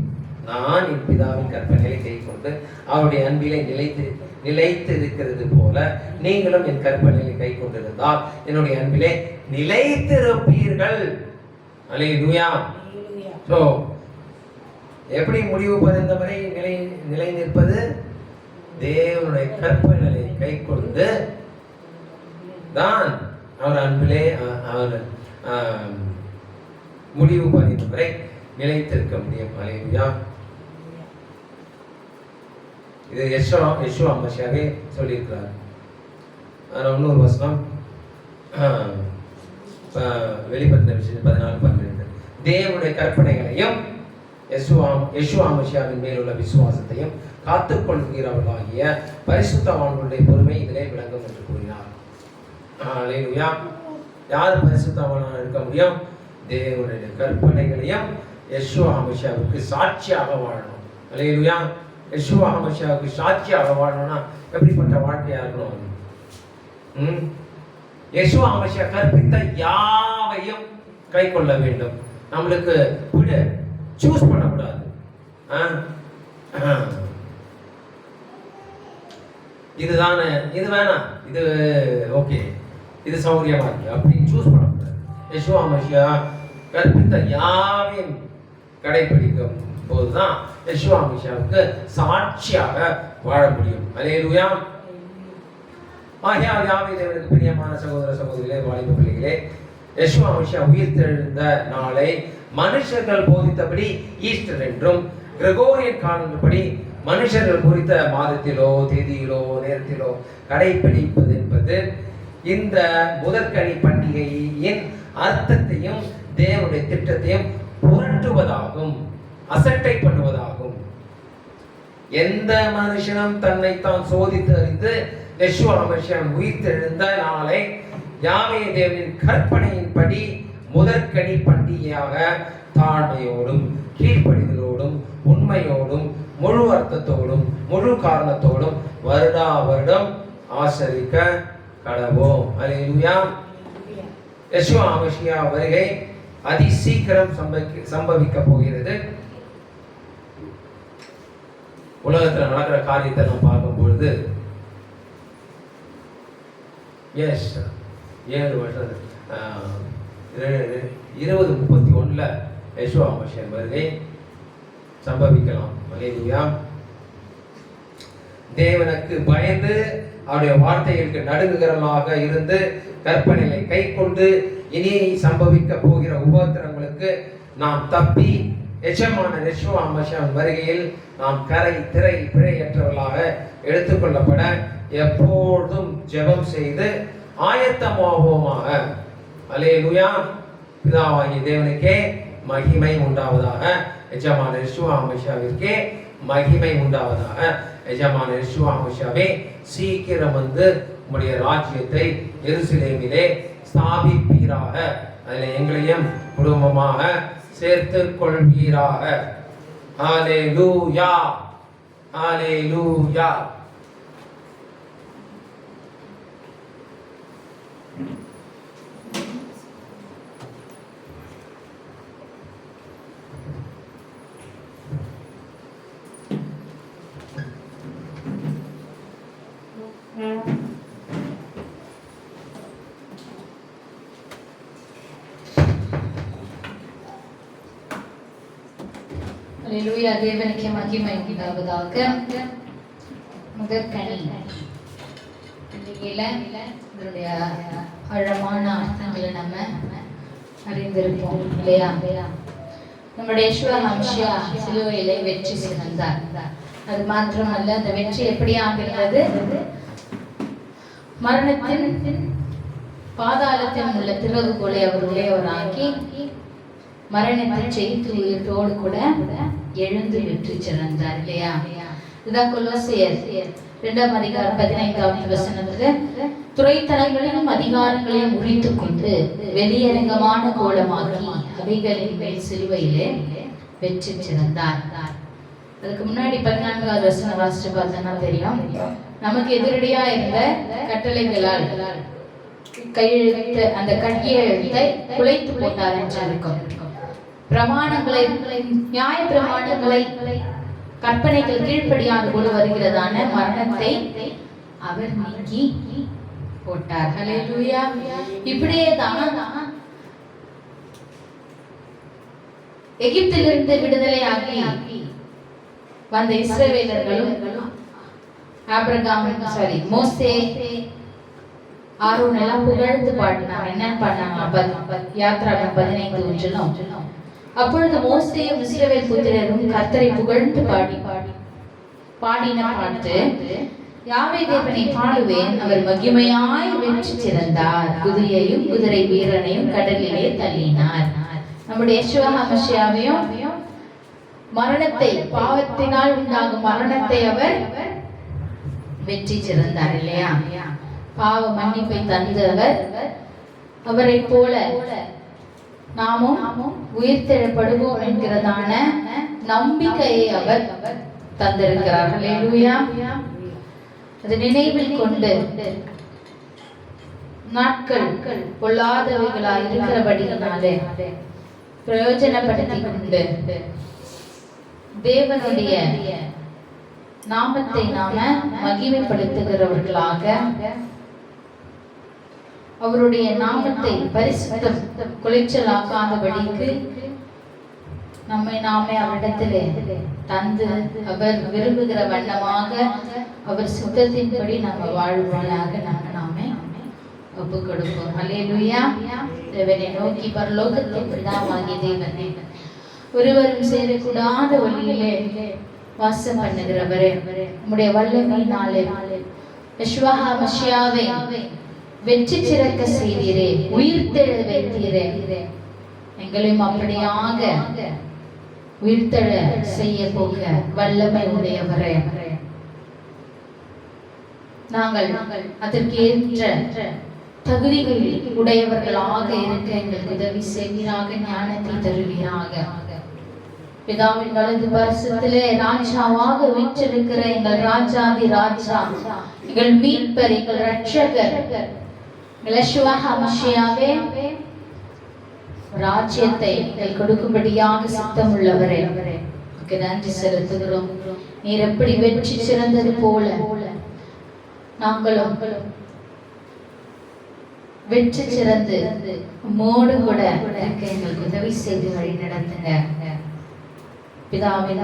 நான் என் பிதாவின் கற்பனைகளை கை கொண்டு அவருடைய அன்பிலே நிலைத்து இருக்கிறது போல நீங்களும் என் கற்பனைகளை கை கொண்டிருந்தால் என்னுடைய அன்பிலே நிலைத்திருப்பீர்கள். அல்லேலூயா. சோ எப்படி முடிவு பரிந்தவரை நிலை நிற்பது? தேவனுடைய கற்பனைகளை கை கொண்டு தான் அவர் அன்பிலே அவர் முடிவு பரிந்தவரை நிலைத்திருக்க முடியும். அல்லேலூயா. இது யெஷுவா மசியாவே சொல்லியிருக்கிறார். இன்னொரு வசனம் வெளிப்படுத்தின விஷயம் 14:12. தேவனுடைய கற்பனைகளையும் யெஷுவா மசியாவின் மேலுள்ள விசுவாசத்தையும் காத்துக்கொள்கிறவர்களாகிய பரிசுத்தவான்களுடைய பொறுமை இதிலே விளங்கும் என்று கூறினார். அல்லேலூயா. யார் பரிசுத்தவானாக இருக்க முடியும்? தேவனுடைய கற்பனைகளையும் யெஷுவா மசியாவுக்கு சாட்சியாக வாழணும். அல்லேலூயா. யெஷுவா மசியாவுக்கு சாட்சியாக வாழணும்னா எப்படிப்பட்ட வாழ்க்கையா இருக்கணும்? யெஷுவா மசியா கற்பித்த யாவையும் கை கொள்ள வேண்டும். நம்மளுக்கு சூஸ் பண்ணக்கூடாது. இதுதானே, இது வேணாம், இது ஓகே, இது சௌகரியமா இருக்கு அப்படின்னு சூஸ் பண்ணக்கூடாது. யெஷுவா மசியா கற்பித்த யாவையும் கடைபிடிக்கும் போதுதான் யெஷுவா மசியாவுக்கு சாட்சியாக வாழ முடியும். அல்லேலூயா. ஆகையால் யாவே தேவனுக்கு பிரியமான சகோதர சகோதரிகளே, வாலிப பிள்ளைகளே, யெஷுவா மசியா உயிர்த்தெழுந்த நாளை மனுஷர்கள் போதித்தபடி ஈஸ்டர் என்றும் கிரெகோரியன் காலப்படி மனுஷர்கள் குறித்த மாதத்திலோ தேதியிலோ நேரத்திலோ கடைபிடிப்பது என்பது இந்த முதற்கனி பண்டிகையின் அர்த்தத்தையும் தேவனுடைய திட்டத்தையும் புரட்டுவதாகும், அசட்டை பண்ணுவதாகும். எந்த மனுஷனும் தன்னை தான் சோதித்து அறிந்து யெஷுவா மசியா உயிர்த்தெழுந்த நாளை யாவே தேவனின் கற்பனையின்படி முதற்கனி பண்டிகையாக தாழ்மையோடும் கீழ்ப்படிதலோடும் உண்மையோடும் முழு அர்த்தத்தோடும் முழு காரணத்தோடும் வருடா வருடம் ஆசரிக்க கடவோம். அல்லேலூயா. யெஷுவா மசியா வருகை அதி சீக்கிரம் சம்பவிக்க போகிறது. உலகத்தில் நடக்கிற காரியத்தை நாம் பார்க்கும் பொழுது 7 வருஷம் 2031 யெஷுவா மசியா வருகை சம்பவிக்கலாம். அல்லேலூயா. தேவனுக்கு பயந்து அவருடைய வார்த்தைகளுக்கு நடுங்குகிறவர்களாக இருந்து கற்பனைகளை கை கொண்டு இனி சம்பவிக்க போகிற உபத்திரங்களுக்கு நாம் தப்பி எஜமான யெஷுவா மசியாவின் வருகையில் நாம் கரை திரை பிழையற்றவர்களாக எடுத்துக்கொள்ளப்பட எப்பொழுதும் ஜெபம் செய்து ஆயத்தமாவோமாக. அல்லேலூயா. பிதாவாகிய தேவனுக்கே மகிமை உண்டாவதாக. எஜமான யெஷுவா மசியாவிற்கே மகிமை உண்டாவதாக. எஜமான யெஷுவா மசியாவே சீக்கிரம் வந்து உம்முடைய ராஜ்யத்தை எருசலேமிலே ஸ்தாபிப்பீராக. அதில் எங்களையும் குடும்பமாக சேர்த்து கொள்வீராக. ஹல்லேலூயா, ஹல்லேலூயா. அல்லேலூயா. தேவனுக்கு மகிமை உண்டாவதாக. முதற்கனி இதனுடைய ஆழமான அர்த்தங்களை நம்ம அறிந்திருப்போம் இல்லையா? நம்முடைய யெஷுவா ஹமஷியா சிலுவையிலே வெற்றி சிறந்தார். அது மாத்திரமல்ல, அந்த வெற்றி எப்படியாக இருந்தது? மரணத்தின் பாதாளத்தின் உள்ள திறவுகோலை அவர் உடையவராக்கி மரணத்தை ஜெயித்து உயிரோடு கூட எழுந்து வெற்றி சிறந்தார் இல்லையா? இதுதான் கொலோசியர் 2ஆம் அதிகாரம் 15வது வசனத்துல, துறைத்தலைகளையும் அதிகாரங்களையும் முறித்துக் கொண்டு வெளியரங்கமான கோலமாக்கி அவைகளின் மேல் சிலுவையிலே வெற்றி சிறந்தார். அதுக்கு முன்னாடி 14வது வசனம் வாசிச்சு பார்த்தோம்னா தெரியும், நமக்கு எதிரடியா இருந்த கட்டளைகளால் கையெழுத்து அந்த கையெழுத்தை குலைத்து போட்டார் என்று இருக்கும். பிரமாணங்களை, நியாய பிரமாணங்களை, கற்பனைகள் கீழ்ப்படியாத போல வருகிறதான மரணத்தை அவர் நீக்கி போட்டார். ஹல்லேலூயா. இப்படியே தான் எகிப்திலிருந்து விடுதலையாகி வந்த இஸ்ரவேலர்களும் மோசே, ஆரோன் எல்லாம் புகழ்ந்து பாடினாங்க. என்ன பண்ணாங்க? யாத்ராகமம் 15:1. அப்பொழுது மோசேயும் இஸ்ரவேல் புத்திரரும் கர்த்தரை புகழ்ந்து பாடின பாட்டு, யாவே தேவனை பாடுவேன், அவர் மகிமையாய் வெற்றி சிறந்தார், குதிரையையும் குதிரை வீரனையும் கடலிலே தள்ளினார். நம்முடைய யெஷுவா ஹமஷியாவையும் மரணத்தை, பாவத்தினால் உண்டாகும் மரணத்தை அவர் வெற்றி சிறந்தார் இல்லையா? பாவ மன்னிப்பை தந்தவர். அவரை போல நாமும் உயிர்த்தெழப்படுவோம் என்கிறதான நம்பிக்கையை அவர் தந்திருக்கிறார். ஹல்லேலூயா. அது நினைவில் கொண்டு நாட்கள் பொல்லாதவைகளாய் இருக்கிறபடியினாலே பிரயோஜனப்படுத்திக் கொண்டு தேவனுடைய நாமத்தை நாம மகிமைப்படுத்துகிறவர்களாக, அவருடைய நாமத்தை பரிசுத்தம் குலைச்சலாக்காதபடிக்கு நம்மை நாமே அவரிடத்திலே தந்து அவர் விரும்புகிற வண்ணமாக அவர் சுத்தத்தின்படி நம்ம வாழ்வாளாக நாமே ஒப்பு கொடுப்போம். ஹல்லேலூயா. தேவனை நோக்கி பரலோகத்தின் பிதாவாகிய தேவனே, ஒருவரும் சேரக்கூடாத வழியிலே வாசம் பண்ணுகிறவரே, நம்முடைய வல்லமையினாலே யெஷுவா ஹமஷியாவை வெற்றி சிறக்க செய்தீரே, உயிர்த்தெழ வைத்தீரே. எங்களையும் அப்படியாக உயிர்த்தெழ செய்ய போக வல்லமை உடையவரே, நாங்கள் அதற்கு ஏற்ற தகுதிகள் உடையவர்களாக இருக்க எங்களுக்கு உதவி செய்வீராக, ஞானத்தை தருவீராக. பிதாவின் வலது பரிசத்திலே ராஜாவாக வீற்றிருக்கிற எங்கள் ராஜாதி ராஜா, எங்கள் மீட்பர், எங்கள் இரட்சகர் யெஷுவா ஹமஷியாவே, ராஜ்யத்தை எங்கள் கொடுக்கும்படியாக சித்தம் உள்ளவரே, நன்றி செலுத்துகிறோம். நீர் எப்படி வெற்றி சிறந்தது போல நாங்களும் வெற்றி சிறந்து உம்மோடு கூட இருக்க எங்களுக்கு உதவி செய்து வழி நடத்துங்க. பிதாவே,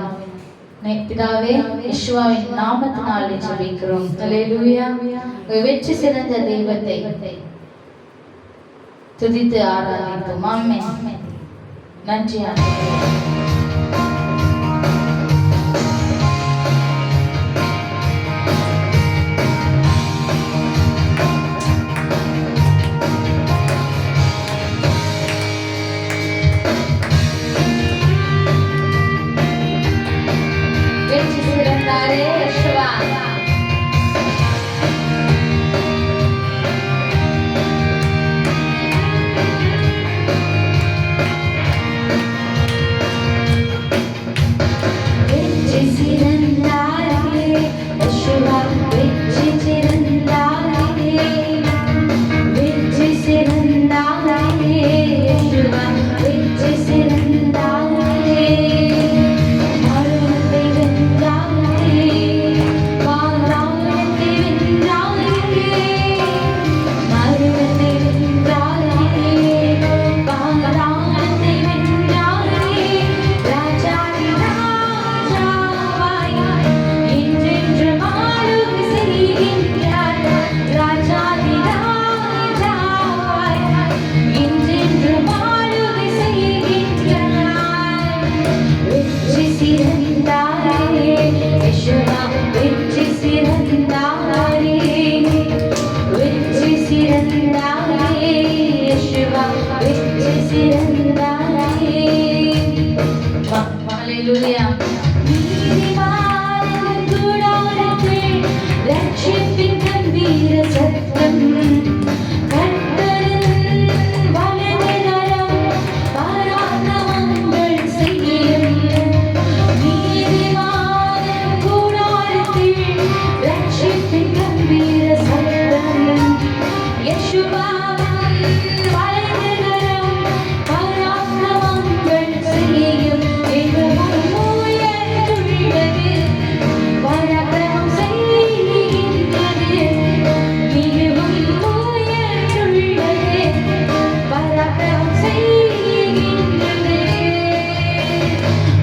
யெஷுவாவின் நாமத்தினாலே ஜெபிக்கிறோம். அல்லேலூயா. வெற்றி சிறந்த தெய்வத்தை துதித்து ஆராதிப்போம். ஆமென். நன்றி ஆண்டவரே. சிறந்தாயே யேசுவா வெற்றி சிறந்தாயே. ஹல்லேலூயா. நீதிமான் கூடாரத்தில் ரட்சிப்பின் கம்பீர சத்தம், கர்த்தரின் வலதுகரம் பராக்கிரமங்கள் செய்யும். நீதிமான் கூடாரத்தில் ரட்சிப்பின் கம்பீர சத்தம், யேசுவாவின் வலதுகரம் பராக்கிரமங்கள் செய்யும். மிகவும் உயர்ந்துள்ளது பராக்கிரமம் செய்கின்றது, மிகவும் உயர்ந்துள்ளது பராக்கிரமம் செய்கின்றது.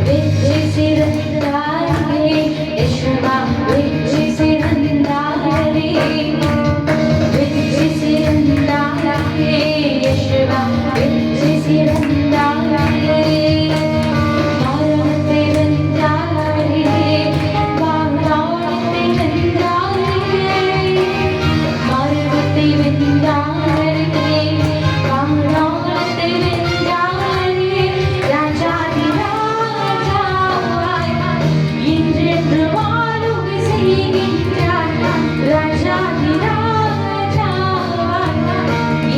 வெற்றி சிறந்தாயே யேசுவா வெற்றி சிறந்தாயே, வெற்றி சிறந்தாயே யேசுவா வெற்றி சிறந்தாயே. மரணத்தை வென்றாயே, பாதாளத்தை வென்றாயே, மரணத்தை வென்றாயே, பாதாளத்தை வென்றாயே. ராஜாதி ராஜாவாய் இன்றென்று வாழுகை செய்கின்றாய். ராஜாதி ராஜாவாய்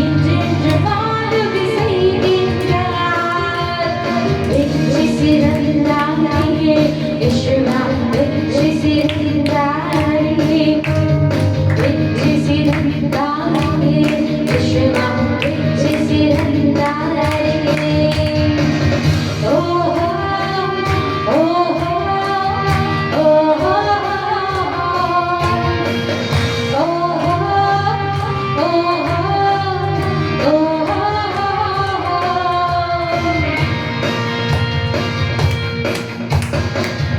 இன்றென்று வாழுகை செய்கின்றாய். வெற்றி சிறந்தாயே யேசுவா வெற்றி சிறந்தாயே, வெற்றி சிறந்தாயே யேசுவா வெற்றி சிறந்தாயே. ஓஹோ ஓஹோ ஓஹோ ஓஹோ ஓஹோ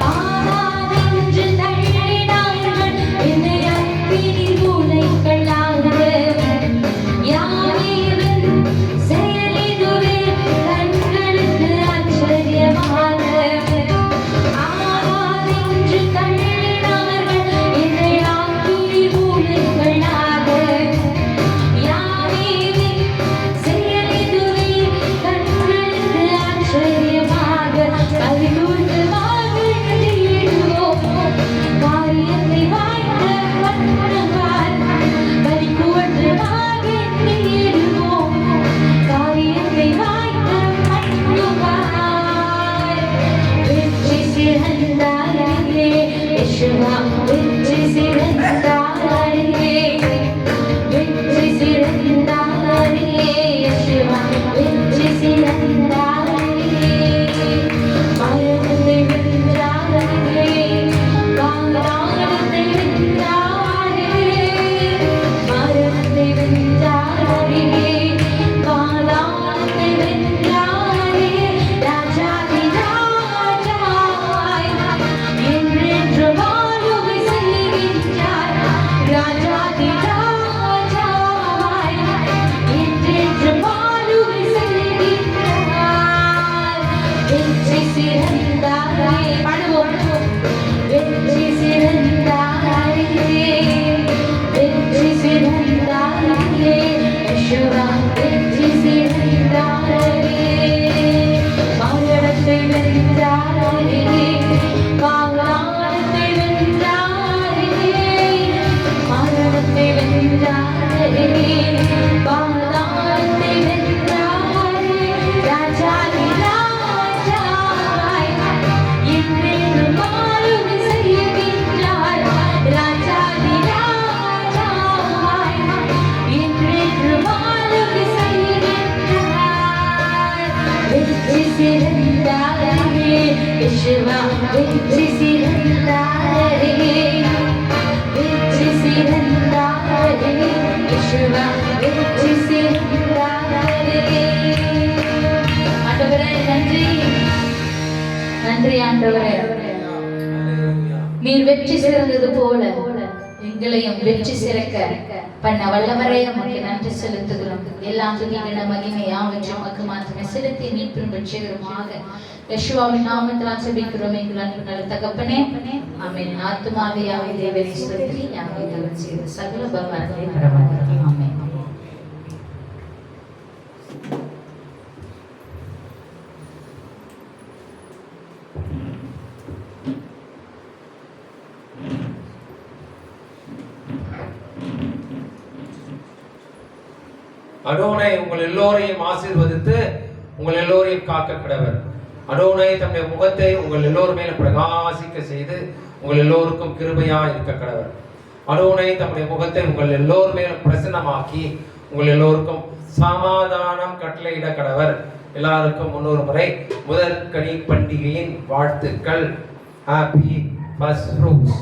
ஆனாதென்று தள்ளினார்கள் என்னை அக்கினி மூலைகளாக. யாவீரின் செயலிதுவே கண்களுக்கு ஆச்சரியமாக. ஆனாதென்று தள்ளினார்கள் என்னை அக்கினி மூலைகளாக. யாவீரின் செயலிதுவே கண்களுக்கு ஆச்சரியமாக. கலிகூர்ந்து வாழ்ந்திடுவோம் காரியத்தை வாய்க்க வந்தவார். கலிகூர்ந்து வாழ்ந்திடுவோம் காரியத்தை வாய்க்க வந்தவார். வெற்றி சிறந்தாயே யேசுவா வெற்றி சிறந்தாயே, வெற்றி சிறந்தாயே யேசுவா வெற்றி சிறந்தாயே. மரணத்தை வென்றாயே, பாதாளத்தை வென்றாயே, மரணத்தை வென்றாயே, பாதாளத்தை வென்றாயே. ராஜாதி ராஜாவாய் என்றென்று வாழுகை செய்கின்றாய். ராஜாதி ராஜாவாய் என்றென்று வாழுகை செய்கின்றாய். வெற்றி சிறந்தாயே பாடுவோம். வெற்றி சிறந்தாயே, வெற்றி சிறந்தாயே யேசுவா வெற்றி சிறந்தாயே. மரணத்தை வென்றாயே, பாதாளத்தை வென்றாயே, மரணத்தை வென்றாயே, பாதாளத்தை வென்றாயே. ராஜாதி ராஜாவாய் என்றென்றும் வாழுகை செய்கின்றாய். ராஜாதி ராஜாவாய் என்றென்றும் வாழுகை செய்கின்றாய். வெற்றி சிறந்தாயே யேசுவா வெற்றி சிறந்தாயே, வெற்றி சிறந்தாயே யேசுவா வெற்றி சிறந்தாயே. ஆண்டவரே நன்றி, நன்றி ஆண்டவரே. நீர் வெற்றி சிறந்தது போல எங்களையும் வெற்றி சிறக்க பண்ண வல்லவரே உமக்கு நன்றி செலுத்துகிறோம். எல்லாம் துதிகன மகிமை யாவற்றையும் உமக்கு மாத்திரமே செலுத்தி மீட்பும் ரட்சகருமாக யெகோவாவின் நாமத்தில் ஜெபிக்கிறோம் எங்கள் அன்பு நல்ல தகப்பனே, ஆமென். ஆத்துமாவே யாவை தேவனை ஸ்தோத்திரி, யாவை தேவன் செய்த சகல உபகாரங்களை பரமானது. ஆமென். அடோனை உங்கள் எல்லோரையும் ஆசீர்வதித்து உங்கள் எல்லோரையும் காக்க கடவர். அடோனை தம்முடைய முகத்தை உங்கள் எல்லோர் மேலும் பிரகாசிக்க செய்து உங்கள் எல்லோருக்கும் கிருபையா இருக்க கடவர். அடோனை தம்முடைய முகத்தை உங்கள் எல்லோர் மேலும் பிரசன்னமாக்கி உங்கள் எல்லோருக்கும் சமாதானம் கட்டளையிட கடவர். எல்லாருக்கும் முன்னொரு முறை முதல் கனி பண்டிகையின் வாழ்த்துக்கள். Happy first fruits.